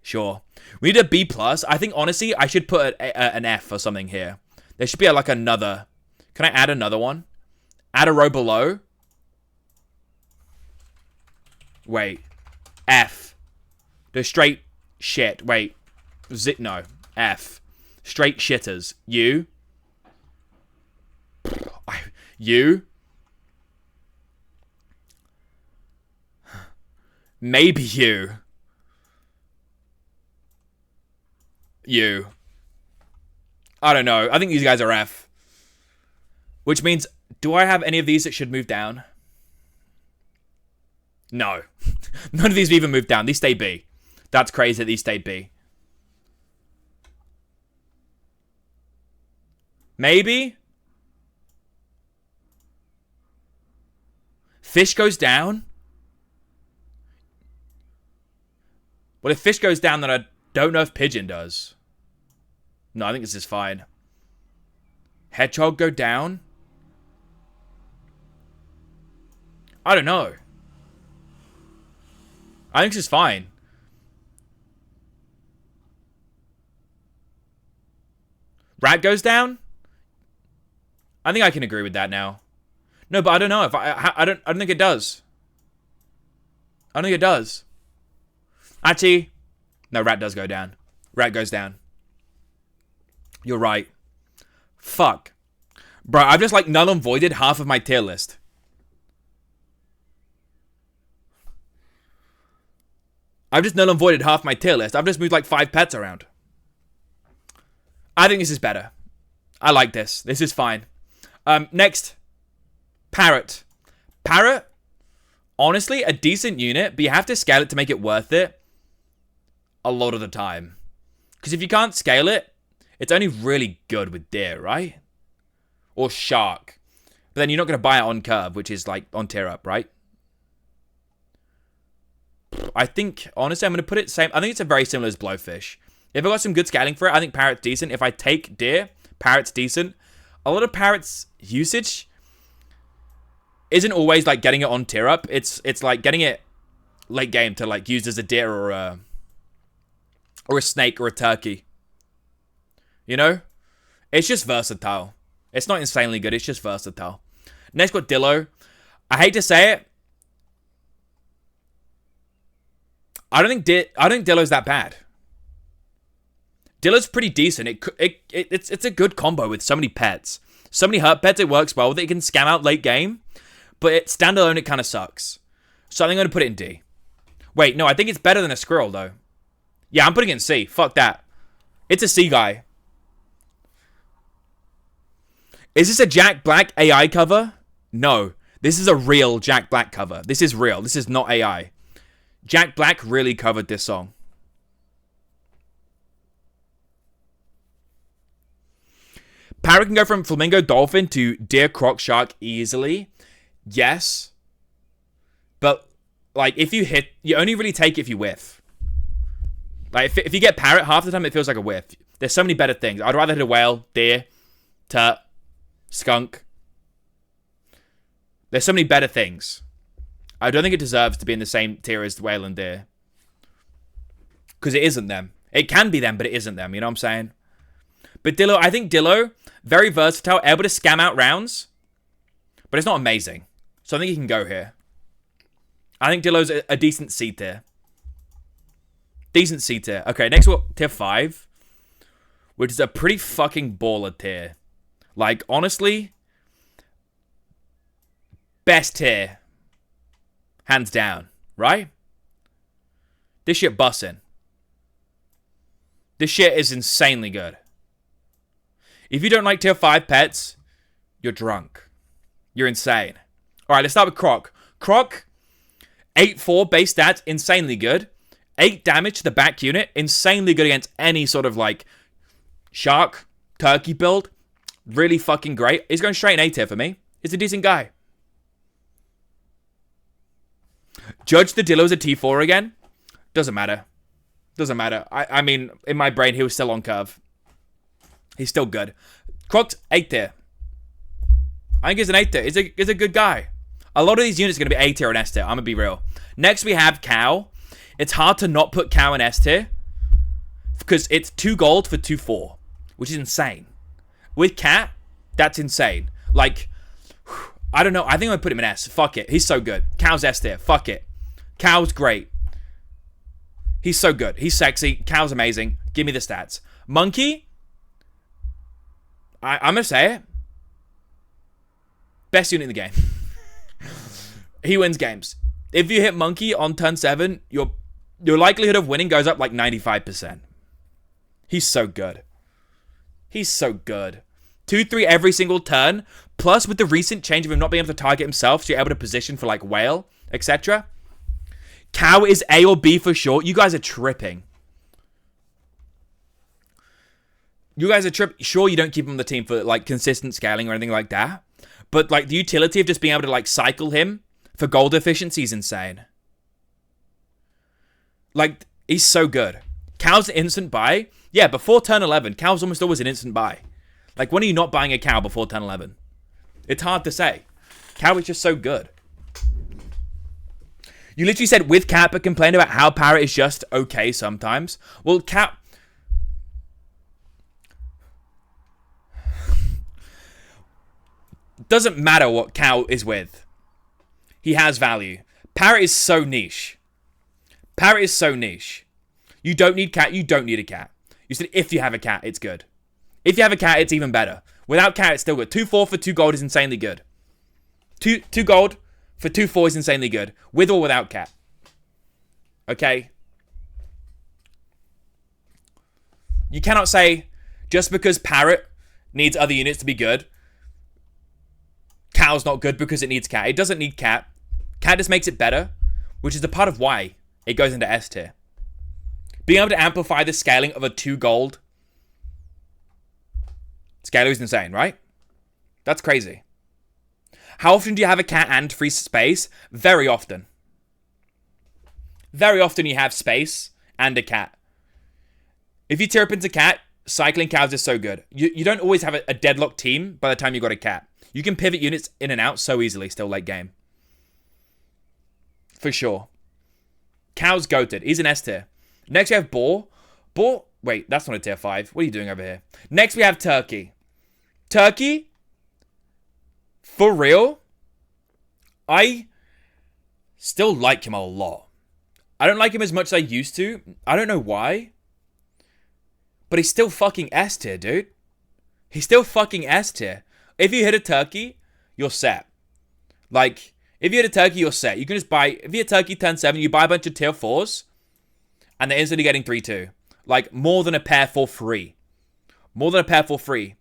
sure. We need a B+. I think, honestly, I should put an F or something here. There should be like another... Can I add another one? Add a row below. Wait. F. The straight shit. Wait. No. F. Straight shitters. You. You. Maybe you. You. I don't know. I think these guys are F. Which means, do I have any of these that should move down? No. None of these even moved down. These stay B. That's crazy that these stayed B. Maybe? Fish goes down? Well, if Fish goes down, then I don't know if Pigeon does. No, I think this is fine. Hedgehog go down? I don't know. I think this is fine. Rat goes down? I think I can agree with that now. No, but I don't know if I don't think it does. I don't think it does. Actually, no, Rat does go down. Rat goes down. You're right. Fuck. Bro, I've just like null and voided half of my tier list. I've just null and voided half my tier list. I've just moved like 5 pets around. I think this is better. I like this. This is fine. Next. Parrot. Parrot, honestly, a decent unit, but you have to scale it to make it worth it a lot of the time. Because if you can't scale it, it's only really good with Deer, right? Or Shark. But then you're not going to buy it on curve, which is like on tier up, right? I think, honestly, I'm going to put it same. I think it's a very similar as Blowfish. If I got some good scaling for it, I think Parrot's decent. If I take Deer, Parrot's decent. A lot of Parrot's usage isn't always like getting it on tier up. It's like getting it late game to like use as a Deer or a snake or a turkey. You know? It's just versatile. It's not insanely good. It's just versatile. Next, got Dillo. I hate to say it. I don't think Dillo's that bad. Dillo's pretty decent. It's a good combo with so many pets. So many hurt pets, it works well with it. You can scam out late game. But standalone, it kind of sucks. So I think I'm going to put it in D. Wait, no, I think it's better than a Squirrel, though. Yeah, I'm putting it in C. Fuck that. It's a C guy. Is this a Jack Black AI cover? No. This is a real Jack Black cover. This is real. This is not AI. Jack Black really covered this song. Parrot can go from Flamingo Dolphin to Deer Croc Shark easily. Yes. But, like, if you hit... You only really take it if you whiff. Like, if you get Parrot, half the time it feels like a whiff. There's so many better things. I'd rather hit a whale, deer, turt, skunk. There's so many better things. I don't think it deserves to be in the same tier as the whale and deer. Because it isn't them. It can be them, but it isn't them. You know what I'm saying? But Dillo, I think Dillo, very versatile, able to scam out rounds. But it's not amazing. So I think he can go here. I think Dillo's a decent C tier. Decent C tier. Okay, next we're tier 5. Which is a pretty fucking baller tier. Like, honestly, best tier. Hands down, right? This shit bussin'. This shit is insanely good. If you don't like tier 5 pets, you're drunk. You're insane. Alright, let's start with Croc. Croc, 8-4 base stats, insanely good. 8 damage to the back unit, insanely good against any sort of like shark, turkey build. Really fucking great. He's going straight in A tier for me. He's a decent guy. Judge the Dillo's a T4 again? Doesn't matter. Doesn't matter. I mean, in my brain, he was still on curve. He's still good. Croc's 8 tier. I think he's an 8 tier. He's a good guy. A lot of these units are going to be A tier and S tier. I'm going to be real. Next, we have Cow. It's hard to not put Cow in S tier. Because it's 2 gold for 2-4. Which is insane. With Cat, that's insane. Like, I don't know. I think I'm going to put him in S. Fuck it. He's so good. Cow's S tier. Fuck it. Cow's great. He's so good. He's sexy. Cow's amazing. Give me the stats. Monkey. I'm going to say it. Best unit in the game. He wins games. If you hit Monkey on turn 7, your likelihood of winning goes up like 95%. He's so good. He's so good. 2-3 every single turn. Plus, with the recent change of him not being able to target himself, so you're able to position for like whale, etc. Cow is A or B for sure. You guys are tripping. You guys are tripping. Sure, you don't keep him on the team for like consistent scaling or anything like that. But like the utility of just being able to like cycle him for gold efficiency is insane. Like, he's so good. Cow's an instant buy. Yeah, before turn 11, Cow's almost always an instant buy. Like, when are you not buying a Cow before turn 11? It's hard to say. Cow is just so good. You literally said with Cat, but complained about how Parrot is just okay sometimes. Well, Cat... Doesn't matter what Cow is with. He has value. Parrot is so niche. Parrot is so niche. You don't need Cat, you don't need a Cat. You said if you have a Cat, it's good. If you have a Cat, it's even better. Without Cat, it's still good. 2-4 for 2 gold is insanely good. 2 gold for 2-4 is insanely good. With or without Cat. Okay? You cannot say, just because Parrot needs other units to be good, Cow's not good because it needs Cat. It doesn't need Cat. Cat just makes it better, which is the part of why it goes into S tier. Being able to amplify the scaling of a 2 gold scaler is insane, right? That's crazy. How often do you have a Cat and free space? Very often. Very often you have space and a Cat. If you tier up into Cat, cycling Cows is so good. You don't always have a deadlocked team by the time you got a Cat. You can pivot units in and out so easily still late game. For sure. Cow's goated. He's an S tier. Next we have Boar. Boar... Wait, that's not a tier 5. What are you doing over here? Next we have Turkey. Turkey, For real, I still like him a lot. I don't like him as much as I used to. I don't know why. But he's still fucking S tier, dude. He's still fucking S tier. If you hit a turkey, you're set. Like, if you hit a turkey, you're set. You can just buy... If you hit turkey turn 7, you buy a bunch of tier 4s. And they're instantly getting 3-2. Like, more than a pair for free. More than a pair for free.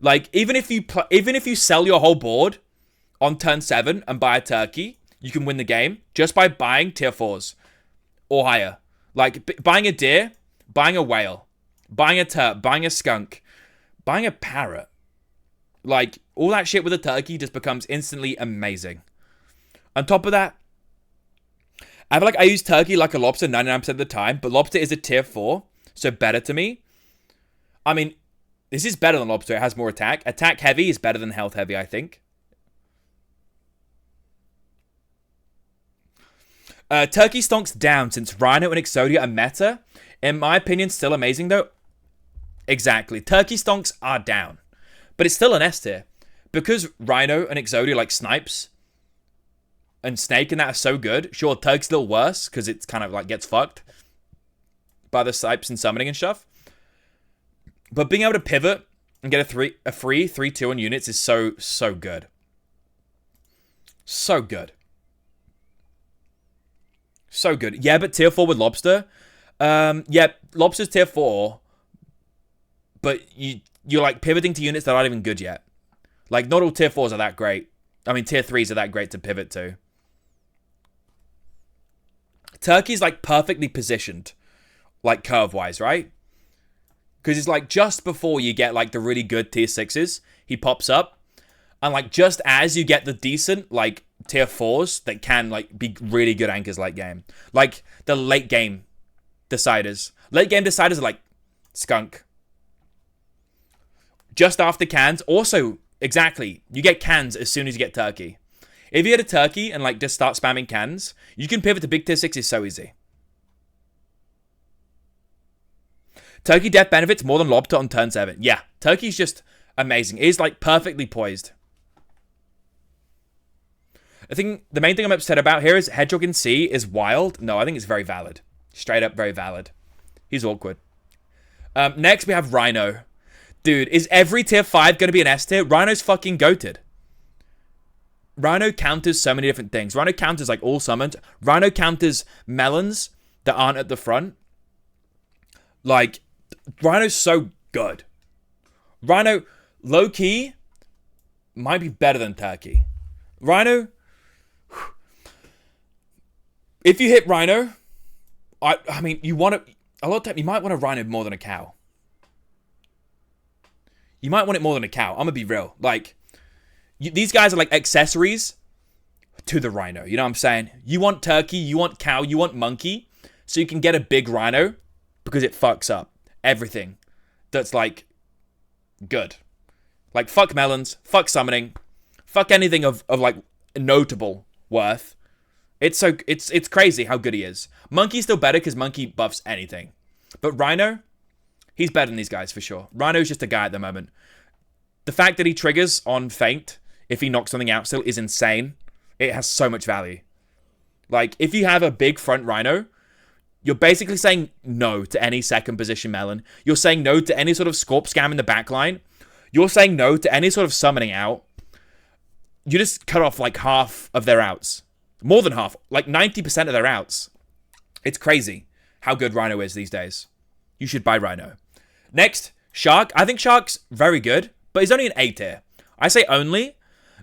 Like, even if you sell your whole board on turn 7 and buy a turkey, you can win the game just by buying tier 4s or higher. Like, buying a deer, buying a whale, buying a turp, buying a skunk, buying a parrot. Like, all that shit with a turkey just becomes instantly amazing. On top of that, I feel like I use turkey like a lobster 99% of the time, but lobster is a tier 4, so better to me. I mean, this is better than lobster. It has more attack. Attack heavy is better than health heavy, I think. Turkey stonks down since Rhino and Exodia are meta. In my opinion, still amazing though. Exactly. Turkey stonks are down. But it's still an S tier. Because Rhino and Exodia like snipes and Snake and that are so good. Sure, Turk's a little worse because it's kind of like gets fucked by the snipes and summoning and stuff. But being able to pivot and get a free 3-2 on units is so good. So good. So good. Yeah, but tier 4 with Lobster. Yeah, Lobster's tier 4. But you're like pivoting to units that aren't even good yet. Like, not all tier 4s are that great. I mean, tier 3s are that great to pivot to. Turkey's like perfectly positioned. Like curve-wise, right? Because it's like just before you get like the really good tier 6s, he pops up. And like just as you get the decent like tier 4s that can like be really good anchors late game. Like the late game deciders. Late game deciders are like Skunk. Just after cans. Also, exactly. You get cans as soon as you get turkey. If you get a turkey and like just start spamming cans, you can pivot to big tier 6s so easy. Turkey death benefits more than Lobster on turn 7. Yeah, Turkey's just amazing. It is like perfectly poised. I think the main thing I'm upset about here is Hedgehog in C is wild. No, I think it's very valid. Straight up very valid. He's awkward. Next, we have Rhino. Dude, is every tier 5 going to be an S tier? Rhino's fucking goated. Rhino counters so many different things. Rhino counters like all summons. Rhino counters melons that aren't at the front. Like, Rhino's so good. Rhino, low-key, might be better than Turkey. Rhino, if you hit Rhino, I mean, you want to, a lot of time, you might want a Rhino more than a cow. You might want it more than a cow. I'm going to be real. Like, these guys are like accessories to the Rhino. You know what I'm saying? You want turkey, you want cow, you want monkey, so you can get a big Rhino because it fucks up everything that's like good. Like, fuck melons, fuck summoning, fuck anything of like notable worth. It's crazy how good he is. Monkey's still better because Monkey buffs anything. But Rhino, he's better than these guys for sure. Rhino's just a guy at the moment. The fact that he triggers on feint if he knocks something out still is insane. It has so much value. Like, if you have a big front Rhino, you're basically saying no to any second position melon. You're saying no to any sort of Scorp scam in the backline. You're saying no to any sort of summoning out. You just cut off like half of their outs. More than half. Like 90% of their outs. It's crazy how good Rhino is these days. You should buy Rhino. Next, Shark. I think Shark's very good, but he's only an A tier. I say only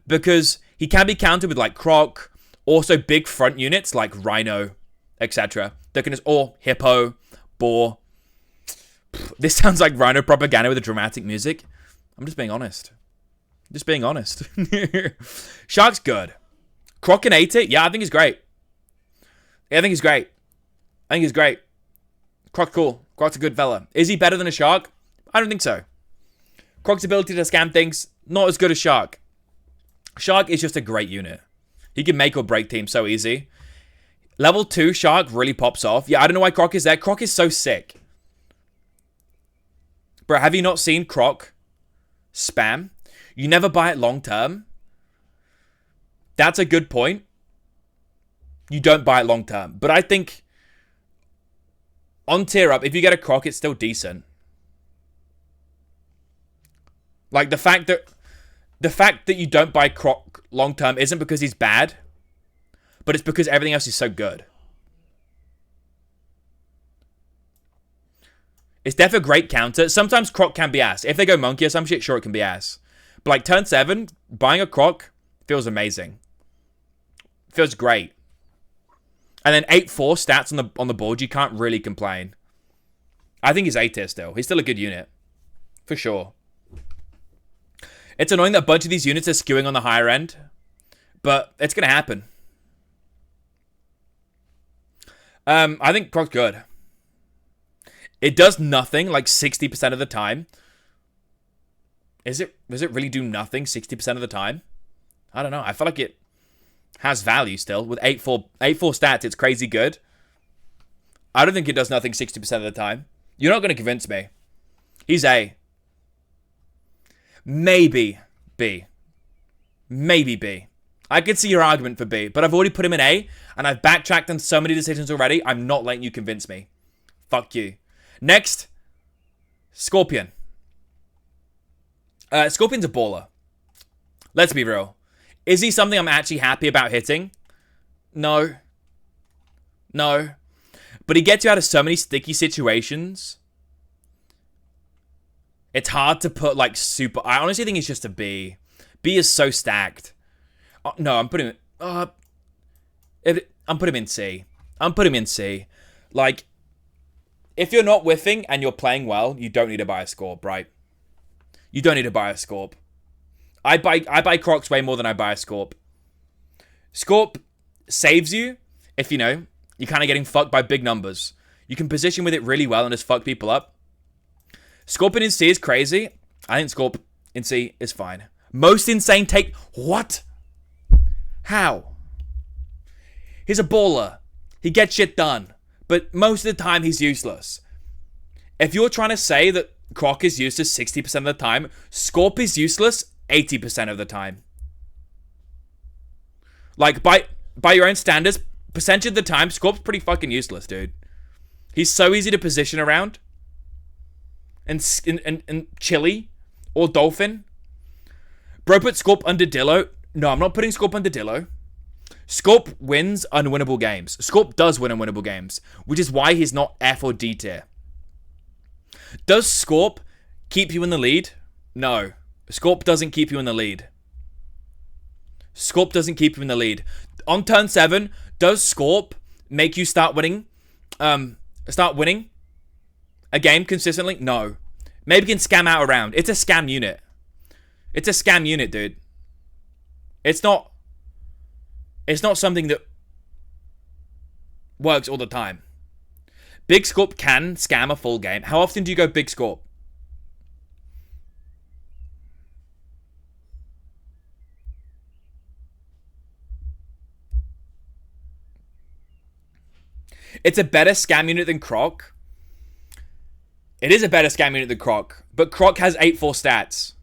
because he can be countered with like Croc, also big front units like Rhino, etc. That can just, or Hippo, Boar. This sounds like Rhino propaganda with the dramatic music. I'm just being honest. Just being honest. Shark's good. Croc and A tier? Yeah, I think he's great. Yeah, I think he's great. I think he's great. Croc's cool. Croc's a good fella. Is he better than a Shark? I don't think so. Croc's ability to scam things, not as good as Shark. Shark is just a great unit. He can make or break teams so easy. Level 2 Shark really pops off. Yeah, I don't know why Croc is there. Croc is so sick. Bro, have you not seen Croc spam? You never buy it long term. That's a good point. You don't buy it long term. But I think on tier up, if you get a Croc, it's still decent. Like the fact that you don't buy Croc long term isn't because he's bad, but it's because everything else is so good. It's definitely a great counter. Sometimes Croc can be ass. If they go Monkey or some shit, sure, it can be ass. But like turn 7, buying a Croc feels amazing. Feels great. And then 8-4 stats on the board, you can't really complain. I think he's A tier still. He's still a good unit. For sure. It's annoying that a bunch of these units are skewing on the higher end. But it's going to happen. I think Croc's good. It does nothing like 60% of the time. Does it really do nothing 60% of the time? I don't know. I feel like it has value still. With 8-4 stats, it's crazy good. I don't think it does nothing 60% of the time. You're not going to convince me. He's A. Maybe B. Maybe B. I could see your argument for B, but I've already put him in A, and I've backtracked on so many decisions already, I'm not letting you convince me. Fuck you. Next, Scorpion. Scorpion's a baller. Let's be real. Is he something I'm actually happy about hitting? No. No. But he gets you out of so many sticky situations. It's hard to put like super... I honestly think it's just a B. B is so stacked. No, I'm putting... I'm putting him in C. I'm putting him in C. Like, if you're not whiffing and you're playing well, you don't need to buy a Scorp, right? You don't need to buy a Scorp. I buy Crocs way more than I buy a Scorp. Scorp saves you if, you know, you're kind of getting fucked by big numbers. You can position with it really well and just fuck people up. Scorpion in C is crazy. I think Scorp in C is fine. Most insane take... What? How? He's a baller. He gets shit done. But most of the time, he's useless. If you're trying to say that Croc is useless 60% of the time, Scorp is useless 80% of the time. Like, by your own standards, percentage of the time, Scorp's pretty fucking useless, dude. He's so easy to position around. And Chili or Dolphin. Bro, put Scorp under Dillo. No, I'm not putting Scorp under Dillo. Scorp wins unwinnable games. Scorp does win unwinnable games, which is why he's not F or D tier. Does Scorp keep you in the lead? No. Scorp doesn't keep you in the lead. Scorp doesn't keep you in the lead. On turn 7, does Scorp make you start winning a game consistently? No. Maybe can scam out a round. It's a scam unit. It's a scam unit, dude. It's not something that works all the time. Big Scorp can scam a full game. How often do you go Big Scorp? It's a better scam unit than Croc. It is a better scam unit than Croc. But Croc has 8-4 stats.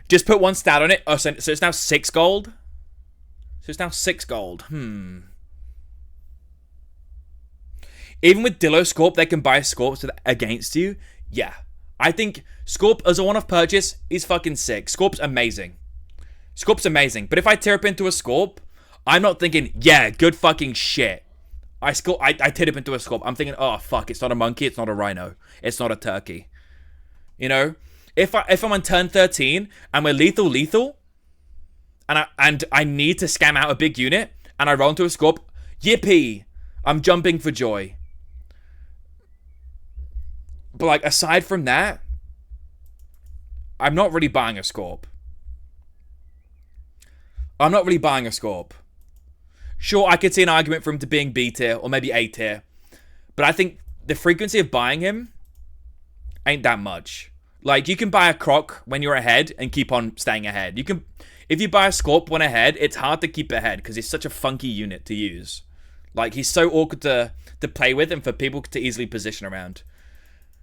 Just put one stat on it. Oh, so it's now 6 gold? So it's now 6 gold. Even with Dillo Scorp, they can buy Scorps against you. Yeah. I think Scorp as a one-off purchase is fucking sick. Scorp's amazing. Scorp's amazing. But if I tear up into a Scorp, I'm not thinking, yeah, good fucking shit. I teared up into a Scorp. I'm thinking, oh, fuck, it's not a monkey, it's not a rhino. It's not a turkey. You know? If I'm on turn 13 and we're lethal, and I need to scam out a big unit and I roll into a Scorp, yippee! I'm jumping for joy. But like aside from that, I'm not really buying a Scorp. I'm not really buying a Scorp. Sure, I could see an argument for him to being B tier or maybe A tier, but I think the frequency of buying him ain't that much. Like, you can buy a Croc when you're ahead and keep on staying ahead. If you buy a Scorp when ahead, it's hard to keep ahead because he's such a funky unit to use. Like, he's so awkward to play with and for people to easily position around.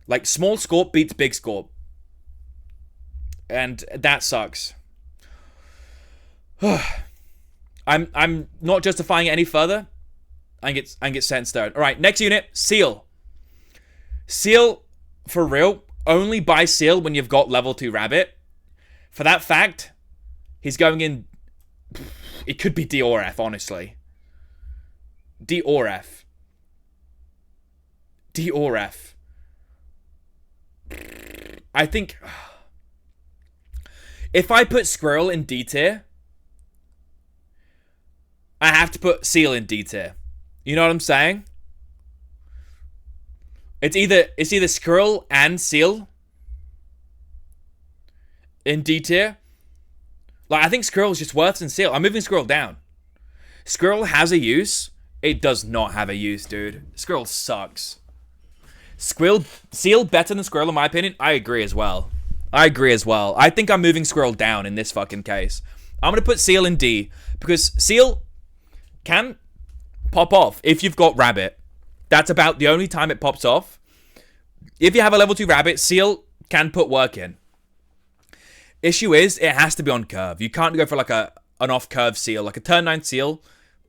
Like, small Scorp beats big Scorp. And that sucks. I'm not justifying it any further. I get set in stone. Alright, next unit, Seal. Seal, for real, only buy Seal when you've got level 2 Rabbit. For that fact, he's going in... It could be D or F, honestly. D or F. D or F. I think... If I put Squirrel in D tier, I have to put Seal in D tier. You know what I'm saying? It's either Squirrel and Seal in D tier. Like, I think Squirrel's just worse than Seal. I'm moving Squirrel down. Squirrel has a use. It does not have a use, dude. Squirrel sucks. Seal better than Squirrel in my opinion. I agree as well. I think I'm moving Squirrel down in this fucking case. I'm going to put Seal in D because Seal can pop off if you've got Rabbit. That's about the only time it pops off. If you have a level 2 Rabbit, Seal can put work in. Issue is, it has to be on curve. You can't go for like an off-curve Seal. Like a turn 9 Seal,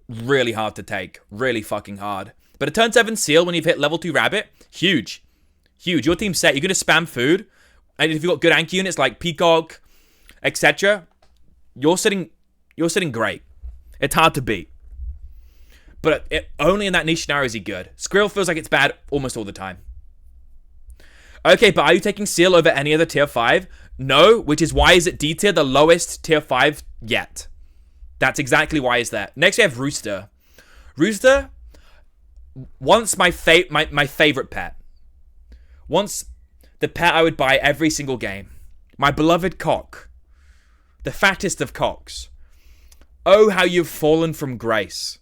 really hard to take. Really fucking hard. But a turn 7 Seal, when you've hit level 2 Rabbit, huge. Huge. Your team's set. You're going to spam food. And if you've got good Anki units like Peacock, etc., you're sitting great. It's hard to beat. But only in that niche scenario is he good. Squirrel feels like it's bad almost all the time. Okay, but are you taking Seal over any other tier 5? No, which is why is it D tier, the lowest tier 5 yet. That's exactly why is that. Next we have Rooster. Rooster, once my favorite pet. Once the pet I would buy every single game. My beloved cock. The fattest of cocks. Oh, how you've fallen from grace.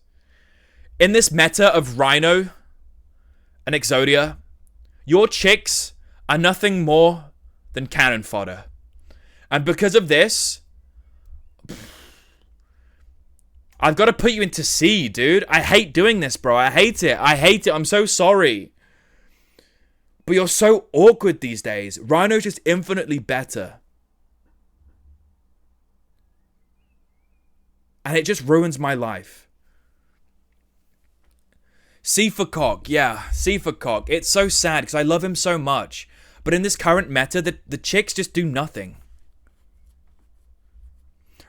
In this meta of Rhino and Exodia, your chicks are nothing more than cannon fodder. And because of this, I've got to put you into C, dude. I hate doing this, bro. I hate it. I'm so sorry. But you're so awkward these days. Rhino's just infinitely better. And it just ruins my life. C for cock. Yeah, C for cock. It's so sad because I love him so much. But in this current meta, the chicks just do nothing.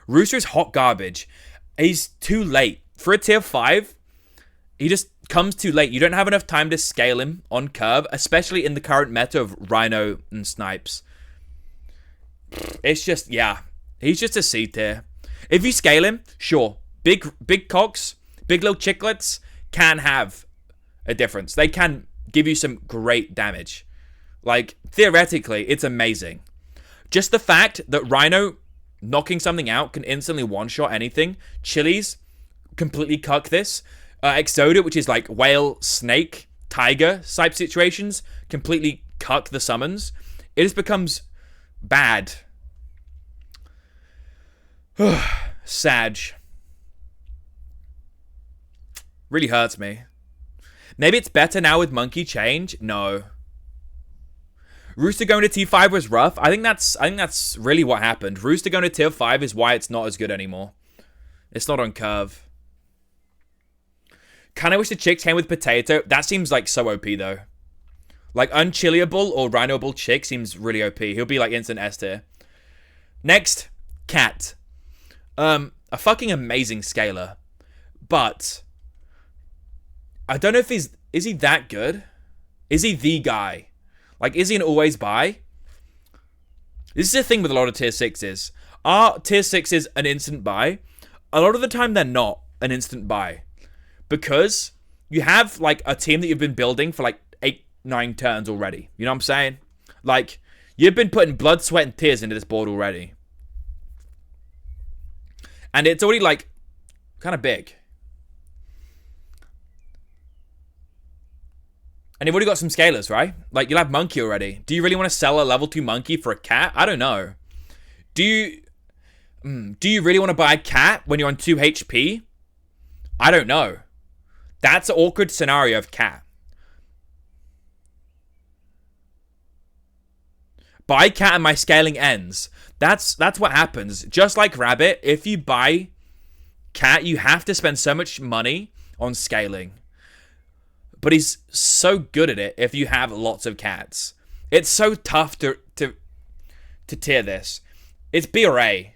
Rooster is hot garbage. He's too late. For a tier 5, he just comes too late. You don't have enough time to scale him on curve, especially in the current meta of Rhino and Snipes. It's just, yeah. He's just a C tier. If you scale him, sure. Big cocks, big little chicklets can have a difference. They can give you some great damage. Like, theoretically, it's amazing. Just the fact that Rhino knocking something out can instantly one-shot anything. Chili's completely cuck this. Exodia, which is like whale, snake, tiger type situations, completely cuck the summons. It just becomes bad. Sag. Really hurts me. Maybe it's better now with Monkey change? No. Rooster going to T5 was rough. I think that's really what happened. Rooster going to tier 5 is why it's not as good anymore. It's not on curve. Kinda wish the chicks came with Potato. That seems like so OP though. Like unchilliable or rhinoable chick seems really OP. He'll be like instant S tier. Next, Cat. A fucking amazing scaler. But I don't know if is he that good? Is he the guy? Like, is he an always buy? This is the thing with a lot of tier 6s. Are tier 6s an instant buy? A lot of the time they're not an instant buy. Because you have, like, a team that you've been building for, like, 8-9 turns already. You know what I'm saying? Like, you've been putting blood, sweat, and tears into this board already. And it's already, like, kind of big. And you've already got some scalers, right? Like, you'll have Monkey already. Do you really want to sell a level 2 Monkey for a Cat? I don't know. Do you really want to buy a Cat when you're on 2 HP? I don't know. That's an awkward scenario of Cat. Buy cat and my scaling ends. That's what happens. Just like rabbit, if you buy cat, you have to spend so much money on scaling. But he's so good at it if you have lots of cats. It's so tough to tier this. It's B or A.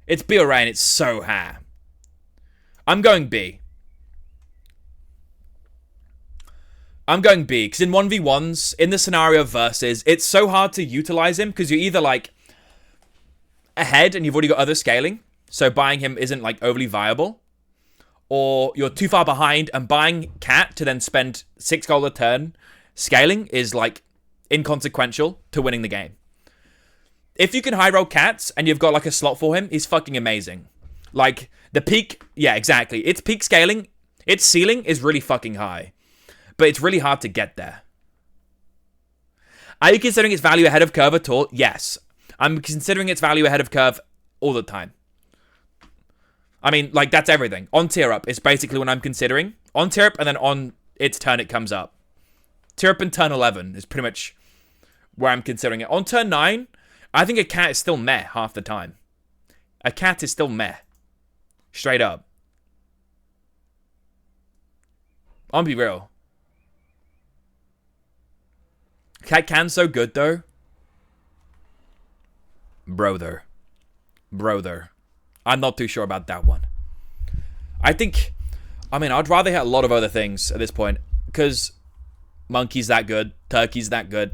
It's B or A and it's so high. I'm going B. I'm going B, because in 1v1s, in the scenario of versus, it's so hard to utilize him, because you're either, like, ahead and you've already got other scaling, so buying him isn't, like, overly viable, or you're too far behind, and buying cat to then spend 6 gold a turn scaling is, like, inconsequential to winning the game. If you can high roll cats, and you've got, like, a slot for him, he's fucking amazing. Like, the peak, yeah, exactly. Its peak scaling, its ceiling is really fucking high. But it's really hard to get there. Are you considering its value ahead of curve at all? Yes. I'm considering its value ahead of curve all the time. I mean, like, that's everything. On tier up is basically what I'm considering. On tier up, and then on its turn it comes up. Tier up in turn 11 is pretty much where I'm considering it. On turn 9, I think a cat is still meh half the time. A cat is still meh. Straight up. I'll be real. Cat Can's so good, though. Brother. I'm not too sure about that one. I mean, I'd rather hit a lot of other things at this point. Because Monkey's that good. Turkey's that good.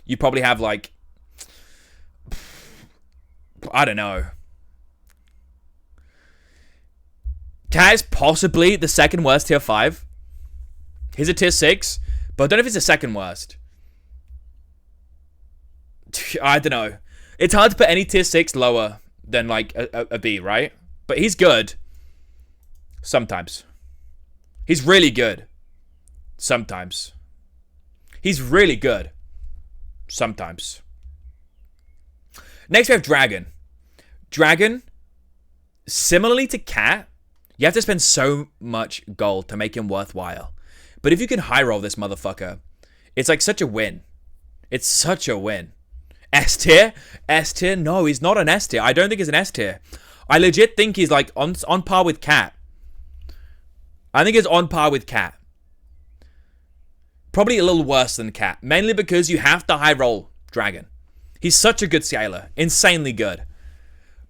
You probably have, like, I don't know. Cat is possibly the second worst tier 5. He's a tier 6. But I don't know if he's the second worst. I don't know. It's hard to put any tier 6 lower than, like, a B, right? But he's good. Sometimes. He's really good. Sometimes. He's really good. Sometimes. Next we have Dragon. Dragon, similarly to Cat, you have to spend so much gold to make him worthwhile. But if you can high roll this motherfucker, it's like such a win. It's such a win. S tier? S tier? No, he's not an S tier. I don't think he's an S tier. I legit think he's like on par with Cat. I think he's on par with Cat. Probably a little worse than Cat. Mainly because you have to high roll Dragon. He's such a good scaler. Insanely good.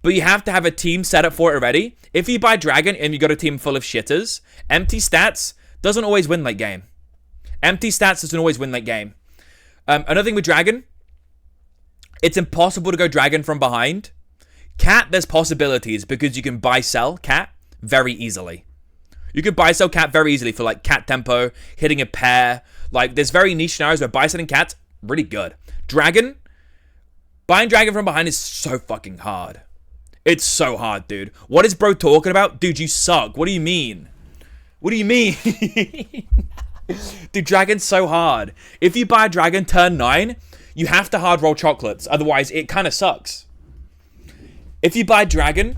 But you have to have a team set up for it already. If you buy Dragon and you got a team full of shitters, empty stats doesn't always win late game. Empty stats doesn't always win late game. Another thing with Dragon, it's impossible to go Dragon from behind. Cat, there's possibilities because you can buy-sell Cat very easily. You can buy-sell Cat very easily for, like, Cat tempo, hitting a pair. Like, there's very niche scenarios where buy-selling Cat's really good. Dragon, buying Dragon from behind is so fucking hard. It's so hard, dude. What is bro talking about? Dude, you suck. What do you mean? What do you mean? Dude, Dragon's so hard. If you buy a Dragon turn 9... you have to hard roll chocolates, otherwise it kind of sucks. If you buy Dragon,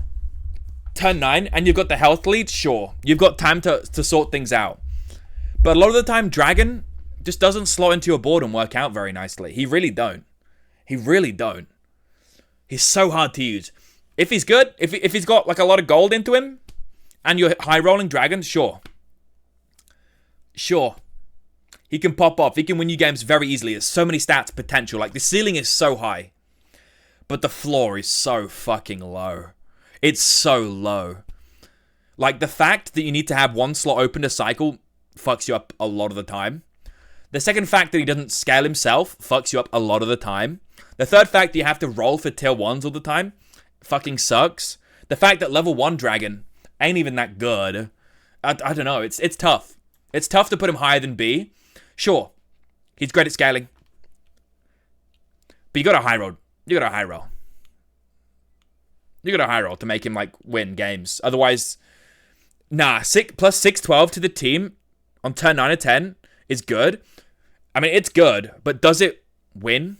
turn 9, and you've got the health lead, sure. You've got time to sort things out. But a lot of the time, Dragon just doesn't slot into your board and work out very nicely. He really don't. He really don't. He's so hard to use. If he's good, if he's got like a lot of gold into him, and you're high rolling Dragon, sure. Sure. He can pop off. He can win you games very easily. There's so many stats potential. Like, the ceiling is so high. But the floor is so fucking low. It's so low. Like, the fact that you need to have one slot open to cycle fucks you up a lot of the time. The second fact that he doesn't scale himself fucks you up a lot of the time. The third fact that you have to roll for tier 1s all the time fucking sucks. The fact that level 1 Dragon ain't even that good. I don't know. It's tough. It's tough to put him higher than B. Sure, he's great at scaling. But you got to high roll. You got to high roll. You got to high roll to make him, like, win games. Otherwise, nah, plus 612 to the team on turn 9 or 10 is good. I mean, it's good, but does it win?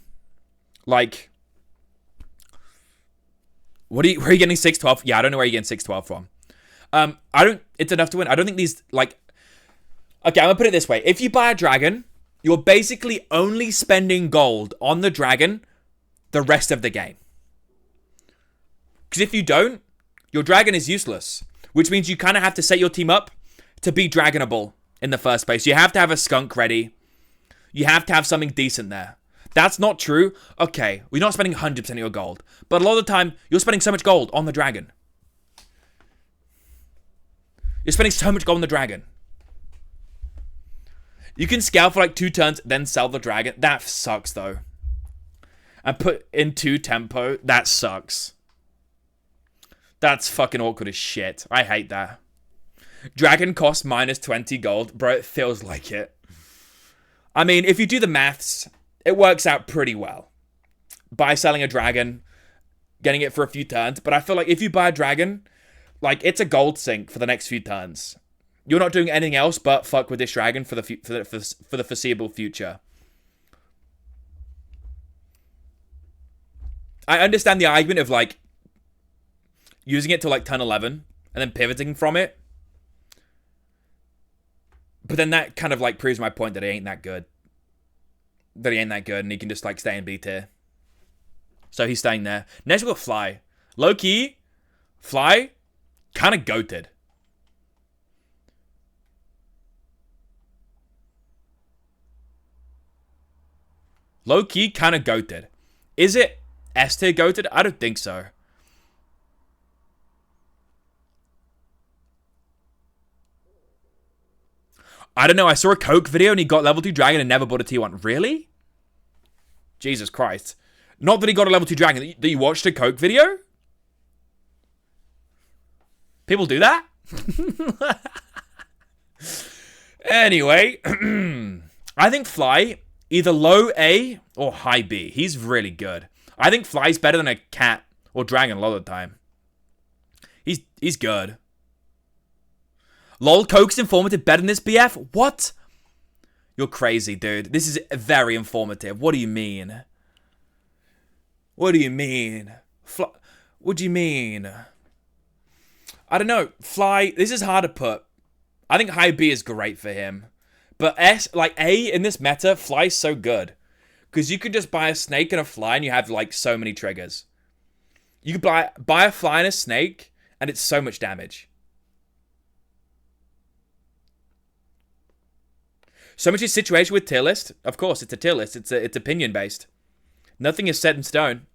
Like, where are you getting 612? Yeah, I don't know where you're getting 612 from. It's enough to win. I don't think these, like, okay, I'm going to put it this way. If you buy a Dragon, you're basically only spending gold on the Dragon the rest of the game. Because if you don't, your dragon is useless. Which means you kind of have to set your team up to be dragonable in the first place. You have to have a skunk ready. You have to have something decent there. That's not true. Okay, we're not spending 100% of your gold. But a lot of the time, you're spending so much gold on the dragon. You're spending so much gold on the dragon. You can scale for like 2 turns, then sell the dragon. That sucks, though. And put in 2 tempo. That sucks. That's fucking awkward as shit. I hate that. Dragon costs minus 20 gold. Bro, it feels like it. I mean, if you do the maths, it works out pretty well. By selling a dragon, getting it for a few turns. But I feel like if you buy a dragon, like, it's a gold sink for the next few turns. You're not doing anything else but fuck with this dragon for the foreseeable future. I understand the argument of, like, using it to like turn 11 and then pivoting from it. But then that kind of like proves my point that he ain't that good. That he ain't that good and he can just like stay in B tier. So he's staying there. Next we've got Fly. Low key, Fly, kind of goated. Low key, kind of goated. Is it S tier goated? I don't think so. I don't know, I saw a Coke video and he got level 2 dragon and never bought a tier 1. Really? Jesus Christ. Not that he got a level 2 dragon, that you watched a Coke video? People do that? Anyway, I think Fly, either low A or high B. He's really good. I think Fly's better than a cat or dragon a lot of the time. He's good. LOL, Coke's informative better than this BF? What? You're crazy, dude. This is very informative. What do you mean? What do you mean? What do you mean? I don't know. Fly, this is hard to put. I think high B is great for him. But S, like A in this meta, Fly's so good. Because you could just buy a snake and a fly and you have like so many triggers. You could buy a fly and a snake and it's so much damage. So much is situation with tier list. Of course, it's a tier list. It's opinion based. Nothing is set in stone.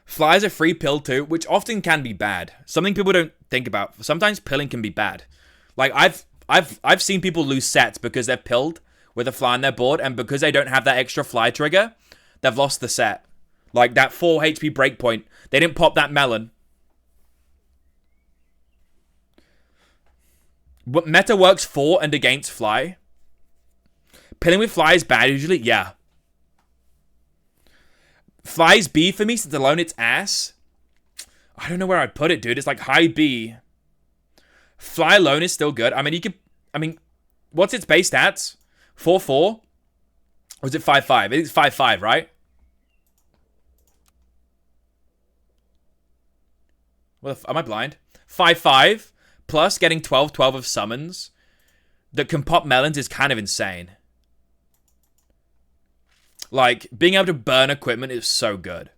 Fly is a free pill too, which often can be bad. Something people don't think about. Sometimes pilling can be bad. Like I've seen people lose sets because they're pilled with a fly on their board, and because they don't have that extra fly trigger, they've lost the set. Like that 4 HP breakpoint, they didn't pop that melon. What meta works for and against Fly? Pilling with Fly is bad usually? Yeah. Fly's B for me since alone it's ass. I don't know where I'd put it, dude. It's like high B. Fly alone is still good. I mean, what's its base stats? 4-4? Or is it 5-5? I think it's 5-5, right? Am I blind? 5-5 plus getting 12-12 of summons that can pop melons is kind of insane. Like, being able to burn equipment is so good.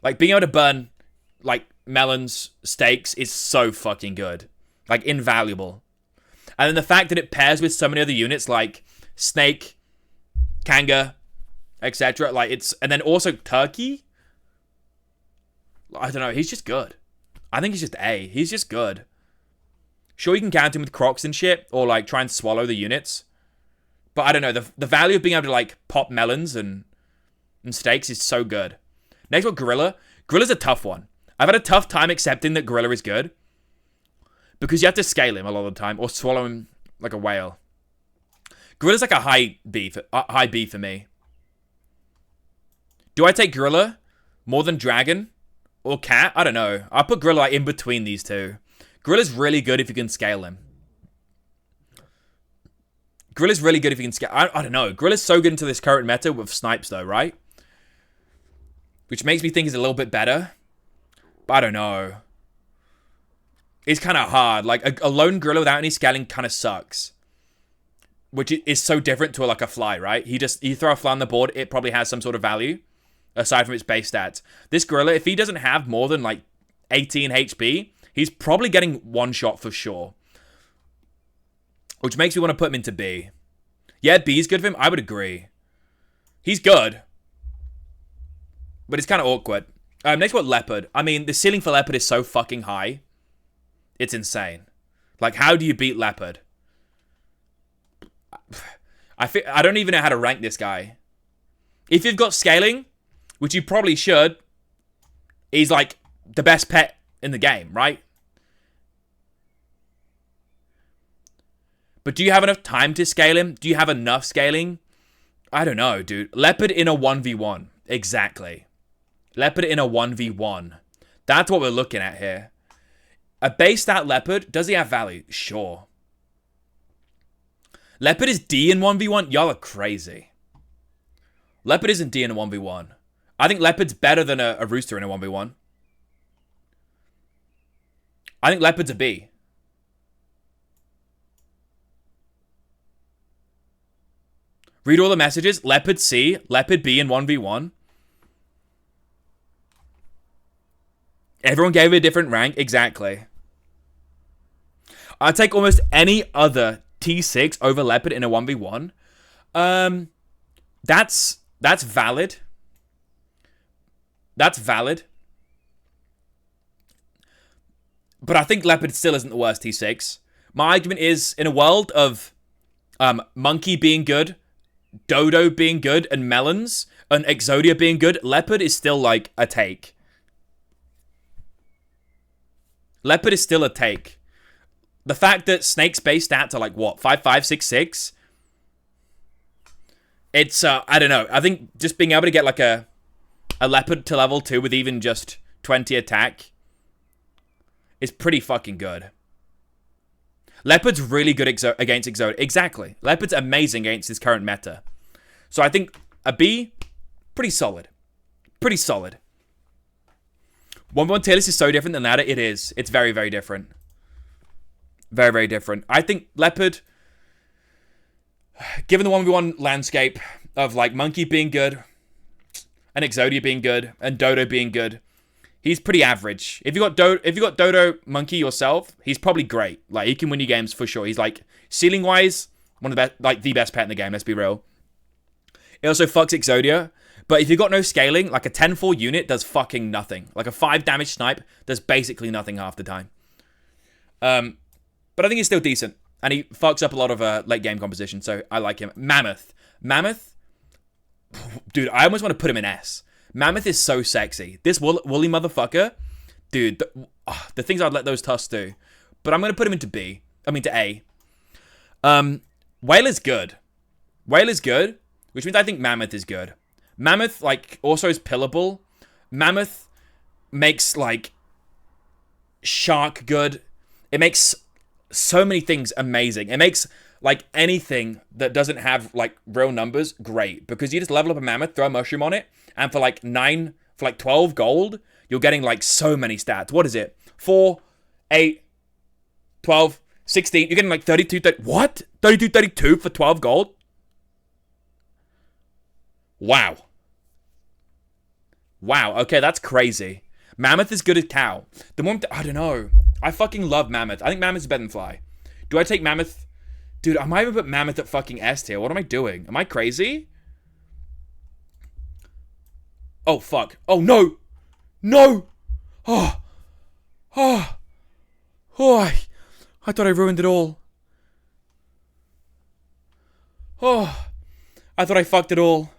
Like, being able to burn, like, melons, steaks is so fucking good. Like, invaluable. And then the fact that it pairs with so many other units, like Snake, Kanga, etc. Like, it's... And then also Turkey? I don't know. He's just good. I think he's just A. He's just good. Sure, you can counter him with Crocs and shit, or, like, try and swallow the units. But I don't know, the value of being able to, like, pop melons and steaks is so good. Next one, Gorilla. Gorilla's a tough one. I've had a tough time accepting that Gorilla is good. Because you have to scale him a lot of the time, or swallow him like a whale. Gorilla's like a high B for me. Do I take Gorilla more than Dragon or Cat? I don't know. I'll put Gorilla like in between these two. Gorilla's really good if you can scale him. Gorilla's really good if you can scale... I don't know. Gorilla's so good into this current meta with snipes, though, right? Which makes me think he's a little bit better. But I don't know. It's kind of hard. Like, a lone Gorilla without any scaling kind of sucks. which is so different to like a fly, right? You throw a fly on the board, it probably has some sort of value aside from its base stats. This gorilla, if he doesn't have more than like 18 HP, he's probably getting one shot for sure. Which makes me want to put him into B. Yeah, B's good for him. I would agree. He's good. But it's kind of awkward. Next one, Leopard. I mean, the ceiling for Leopard is so fucking high. It's insane. Like, how do you beat Leopard? I don't even know how to rank this guy. If you've got scaling, which you probably should, he's like the best pet in the game, right? But do you have enough time to scale him? Do you have enough scaling? I don't know, dude. Leopard in a 1v1. Exactly. Leopard in a 1v1. That's what we're looking at here. A base stat Leopard, does he have value? Sure. Leopard is D in 1v1? Y'all are crazy. Leopard isn't D in a 1v1. I think Leopard's better than a Rooster in a 1v1. I think Leopard's a B. Read all the messages. Leopard C, Leopard B in 1v1. Everyone gave it a different rank. Exactly. I'd take almost any other T6 over Leopard in a 1v1. That's valid. That's valid. But I think Leopard still isn't the worst T6. My argument is, in a world of Monkey being good, Dodo being good, and Melons, and Exodia being good, Leopard is still like a take. Leopard is still a take. The fact that Snake's base stats are like, what, 5'5", 6'6"? It's, I don't know. I think just being able to get like a Leopard to level 2 with even just 20 attack is pretty fucking good. Leopard's really good against Exodia. Exactly. Leopard's amazing against his current meta. So I think a B, pretty solid. Pretty solid. 1v1 tier list is so different than that. It is. It's very, very different. Very, very different. I think Leopard, given the 1v1 landscape of like Monkey being good, and Exodia being good, and Dodo being good, he's pretty average. If you got Dodo Monkey yourself, he's probably great. Like, he can win you games for sure. He's like, ceiling wise, one of the best, like the best pet in the game, let's be real. It also fucks Exodia. But if you've got no scaling, like a 10-4 unit does fucking nothing. Like a 5 damage snipe does basically nothing half the time. But I think he's still decent. And he fucks up a lot of late game composition, so I like him. Mammoth. Dude, I almost want to put him in S. Mammoth is so sexy. This woolly motherfucker, dude, the things I'd let those tusks do. But I'm going to put him into B. I mean, to A. Whale is good. Whale is good, which means I think Mammoth is good. Mammoth, like, also is pillable. Mammoth makes, like, Shark good. It makes so many things amazing. It makes, like, anything that doesn't have, like, real numbers great. Because you just level up a Mammoth, throw a Mushroom on it, and for, like, 12 gold, you're getting, like, so many stats. What is it? 4, 8, 12, 16. You're getting, like, 32, what? 32, 32 for 12 gold? Wow. Wow, okay, that's crazy. Mammoth is good as Cow. The moment, I don't know. I fucking love Mammoth. I think Mammoth is better than Fly. Do I take Mammoth? Dude, I might even put Mammoth at fucking S tier. What am I doing? Am I crazy? Oh, fuck. Oh, no. No. Oh. Oh. Oh, I thought I ruined it all. Oh. I thought I fucked it all.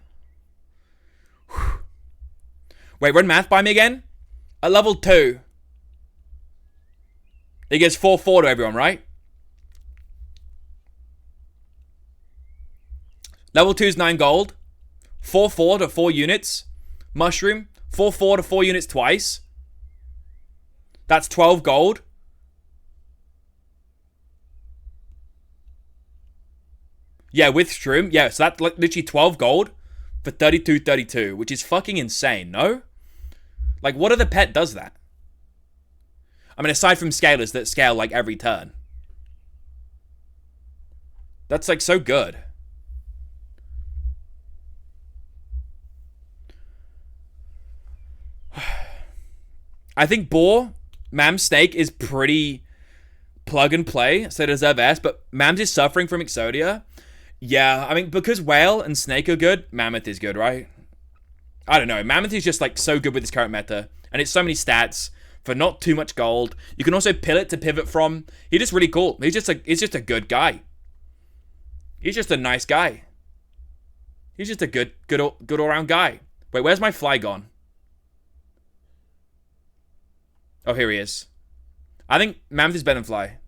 Wait, run math by me again? At level 2. It gives 4/4 to everyone, right? Level 2 is 9 gold. 4/4 to 4 units. Mushroom. 4/4 to 4 units twice. That's 12 gold. Yeah, with Shroom. Yeah, so that's literally 12 gold for 32, which is fucking insane, no? Like, what other pet does that? I mean, aside from scalers that scale, like, every turn. That's like so good. I think Boar, Mam, Snake is pretty plug and play, so they deserve S, but Mams is suffering from Exodia. Yeah, I mean, because Whale and Snake are good, Mammoth is good, right? I don't know. Mammoth is just like so good with his current meta, and it's so many stats for not too much gold. You can also pill it to pivot from. He's just really cool. He's just a good guy. He's just a nice guy. He's just a good all-round guy. Wait, where's my fly gone? Oh, here he is. I think Mammoth is better than Fly.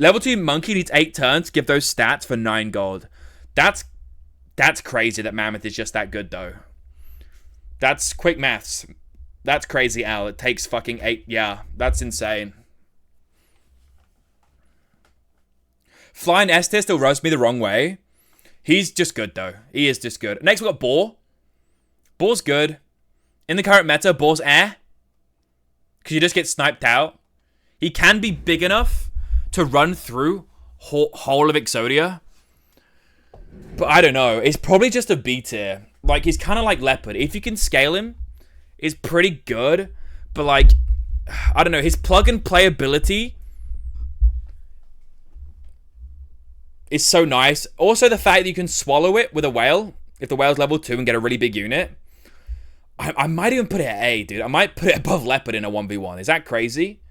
Level 2 Monkey needs 8 turns to give those stats for 9 gold. That's crazy that Mammoth is just that good, though. That's quick maths. That's crazy, Al. It takes fucking 8. Yeah, that's insane. Fly and S tier still roast me the wrong way. He's just good, though. He is just good. Next, we got Boar. Boar's good. In the current meta, Boar's because you just get sniped out. He can be big enough to run through whole of Exodia. But I don't know. It's probably just a B tier. Like, he's kind of like Leopard. If you can scale him, he's pretty good. But, like, I don't know. His plug-and-play ability is so nice. Also, the fact that you can swallow it with a whale, if the whale's level 2 and get a really big unit. I might even put it at A, dude. I might put it above Leopard in a 1v1. Is that crazy?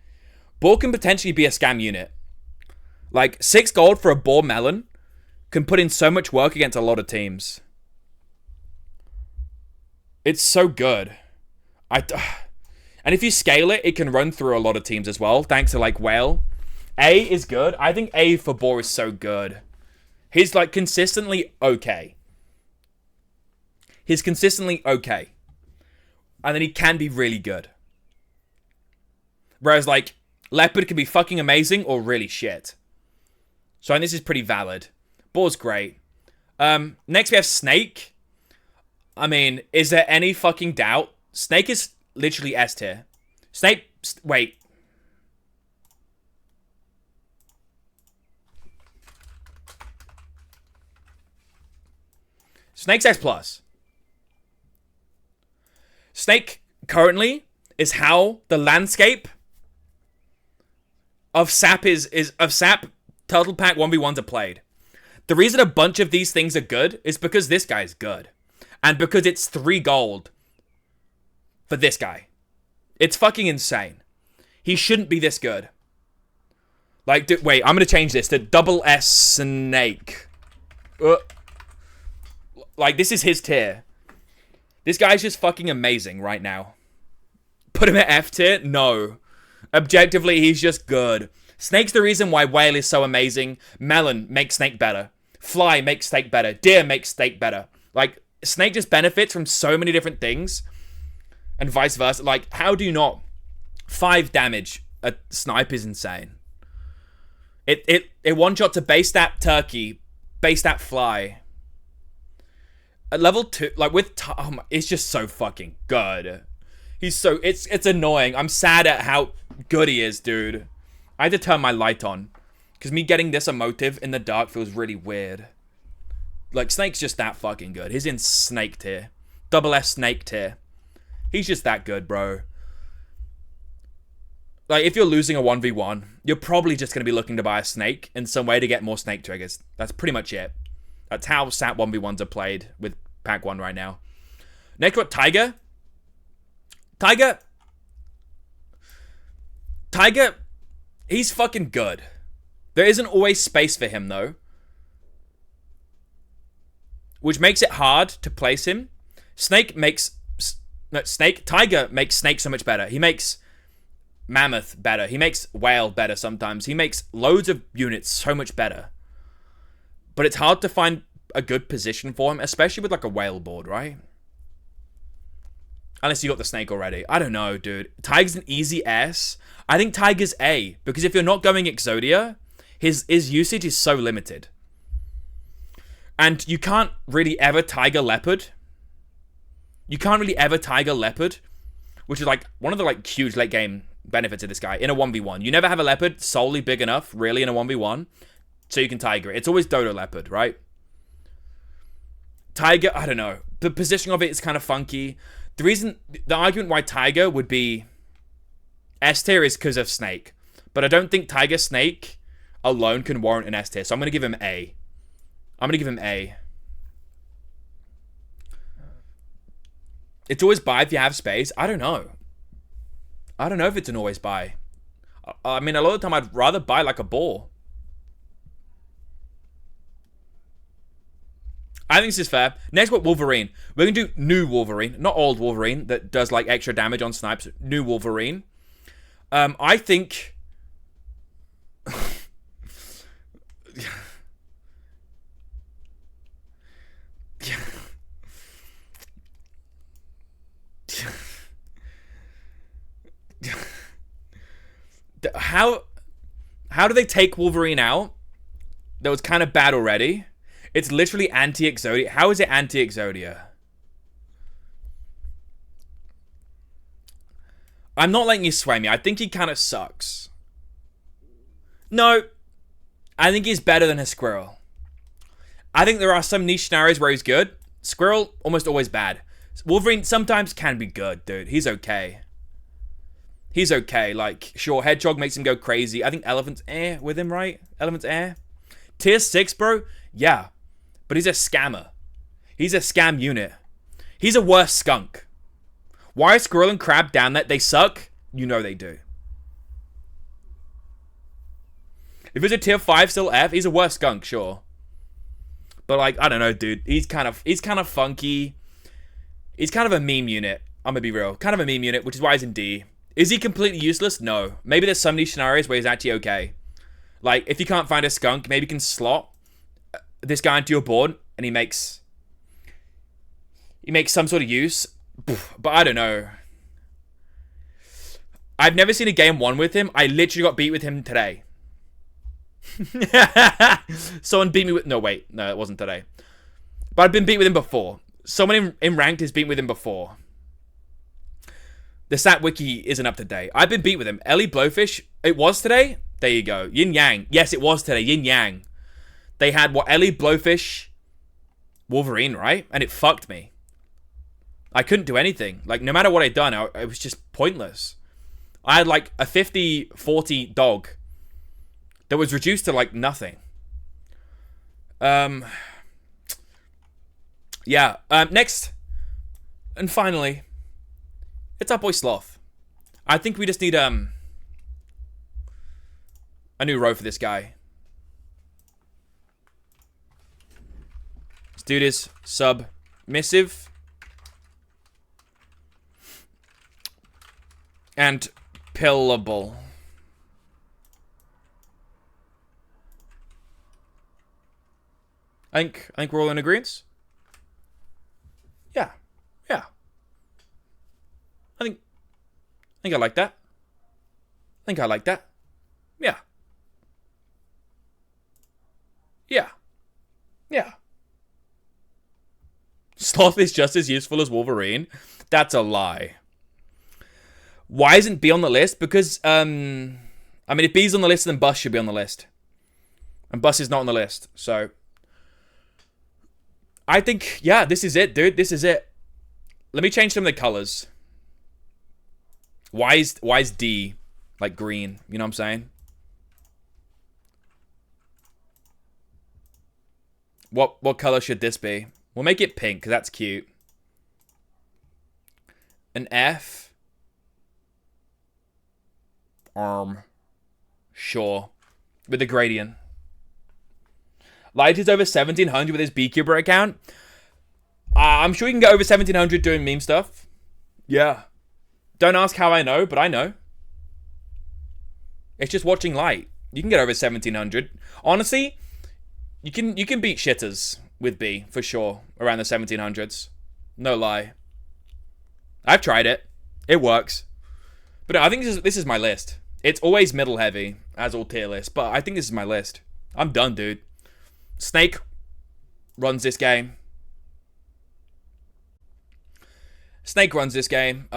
Boar can potentially be a scam unit. Like, 6 gold for a Boar Melon can put in so much work against a lot of teams. It's so good. And if you scale it, it can run through a lot of teams as well, thanks to, like, Whale. A is good. I think A for Boar is so good. He's, like, consistently okay. He's consistently okay. And then he can be really good. Whereas, like, Leopard can be fucking amazing or really shit. So I think this is pretty valid. Boar's great. Next we have Snake. I mean, is there any fucking doubt? Snake is literally S tier. Snake, wait. Snake's S+. Snake currently is how the landscape of SAP of SAP Turtle Pack 1v1s are played. The reason a bunch of these things are good is because this guy's good. And because it's 3 gold for this guy. It's fucking insane. He shouldn't be this good. Like, wait, I'm going to change this to double S Snake. Like, this is his tier. This guy's just fucking amazing right now. Put him at F tier? No. Objectively, he's just good. Snake's the reason why Whale is so amazing. Melon makes Snake better. Fly makes Snake better. Deer makes Snake better. Like, Snake just benefits from so many different things. And vice versa. Like, how do you not? 5 damage a snipe is insane. It one-shot to base that turkey, base that fly. At level 2, like with it's just so fucking good. He's so it's annoying. I'm sad at how good he is, dude. I had to turn my light on because me getting this emotive in the dark feels really weird. Like, Snake's just that fucking good. He's in Snake tier, double S Snake tier. He's just that good, bro. Like, if you're losing a 1v1, you're probably just gonna be looking to buy a Snake in some way to get more Snake triggers. That's pretty much it. That's how SAT 1v1s are played with Pack 1 right now. Next, what? Tiger. Tiger, he's fucking good. There isn't always space for him, though. Which makes it hard to place him. Tiger makes Snake so much better. He makes Mammoth better. He makes Whale better sometimes. He makes loads of units so much better. But it's hard to find a good position for him, especially with like a Whale board, right? Unless you got the Snake already. I don't know, dude. Tiger's an easy S. I think Tiger's A, because if you're not going Exodia, his usage is so limited. And you can't really ever Tiger Leopard. You can't really ever Tiger Leopard, which is like one of the like huge late game benefits of this guy in a 1v1. You never have a leopard solely big enough, really, in a 1v1, so you can tiger it. It's always Dodo leopard, right? Tiger, I don't know. The positioning of it is kind of funky. The argument why Tiger would be S tier is because of Snake. But I don't think Tiger Snake alone can warrant an S tier. So I'm going to give him A. I'm going to give him A. It's always buy if you have space. I don't know. I don't know if it's an always buy. I mean, a lot of the time I'd rather buy like a ball. I think this is fair. Next, what Wolverine? We're going to do new Wolverine. Not old Wolverine that does like extra damage on snipes. New Wolverine. I think... How do they take Wolverine out? That was kind of bad already. It's literally anti-Exodia. How is it anti-Exodia? I'm not letting you sway me. I think he kind of sucks. No. I think he's better than a Squirrel. I think there are some niche scenarios where he's good. Squirrel, almost always bad. Wolverine sometimes can be good, dude. He's okay. He's okay. Like, sure, Hedgehog makes him go crazy. I think Elephant's with him, right? Elephant's Tier 6, bro? Yeah. But he's a scammer. He's a scam unit. He's a worse skunk. Why are Squirrel and Crab down that? They suck? You know they do. If it's a tier 5 still F, he's a worse skunk, sure. But like, I don't know, dude. He's kind of funky. He's kind of a meme unit. I'm gonna be real. Kind of a meme unit, which is why he's in D. Is he completely useless? No. Maybe there's some niche scenarios where he's actually okay. Like, if you can't find a skunk, maybe you can slot this guy into your board and he makes some sort of use. But I don't know. I've never seen a game 1 with him. I literally got beat with him today. Someone beat me with... No, wait. No, it wasn't today. But I've been beat with him before. Someone in ranked has beat with him before. The stat wiki isn't up to date. I've been beat with him. Ellie Blowfish. It was today? There you go. Yin Yang. Yes, it was today. Yin Yang. They had, what, Ellie Blowfish, Wolverine, right? And it fucked me. I couldn't do anything. Like, no matter what I'd done, it was just pointless. I had, like, a 50-40 dog that was reduced to, like, nothing. Yeah. Next. And finally, it's our boy Sloth. I think we just need, a new row for this guy. Let's do this. Submissive. And pillable. I think we're all in agreement. Yeah. Yeah. I think I like that. I think I like that. Yeah. Yeah. Yeah. Sloth is just as useful as Wolverine. That's a lie. Why isn't B on the list? Because, I mean, if B's on the list, then Bus should be on the list. And Bus is not on the list, so... I think, yeah, this is it, dude. This is it. Let me change some of the colors. Why is D, like, green? You know what I'm saying? What color should this be? We'll make it pink, because that's cute. An F... Sure. With the gradient. Light is over 1700 with his Beekeeper account. I'm sure you can get over 1700 doing meme stuff. Yeah. Don't ask how I know, but I know. It's just watching Light. You can get over 1700. Honestly, you can beat shitters with B, for sure, around the 1700s. No lie. I've tried it. It works. But no, I think this is my list. It's always middle heavy, as all tier lists, but I think this is my list. I'm done, dude. Snake runs this game. Snake runs this game.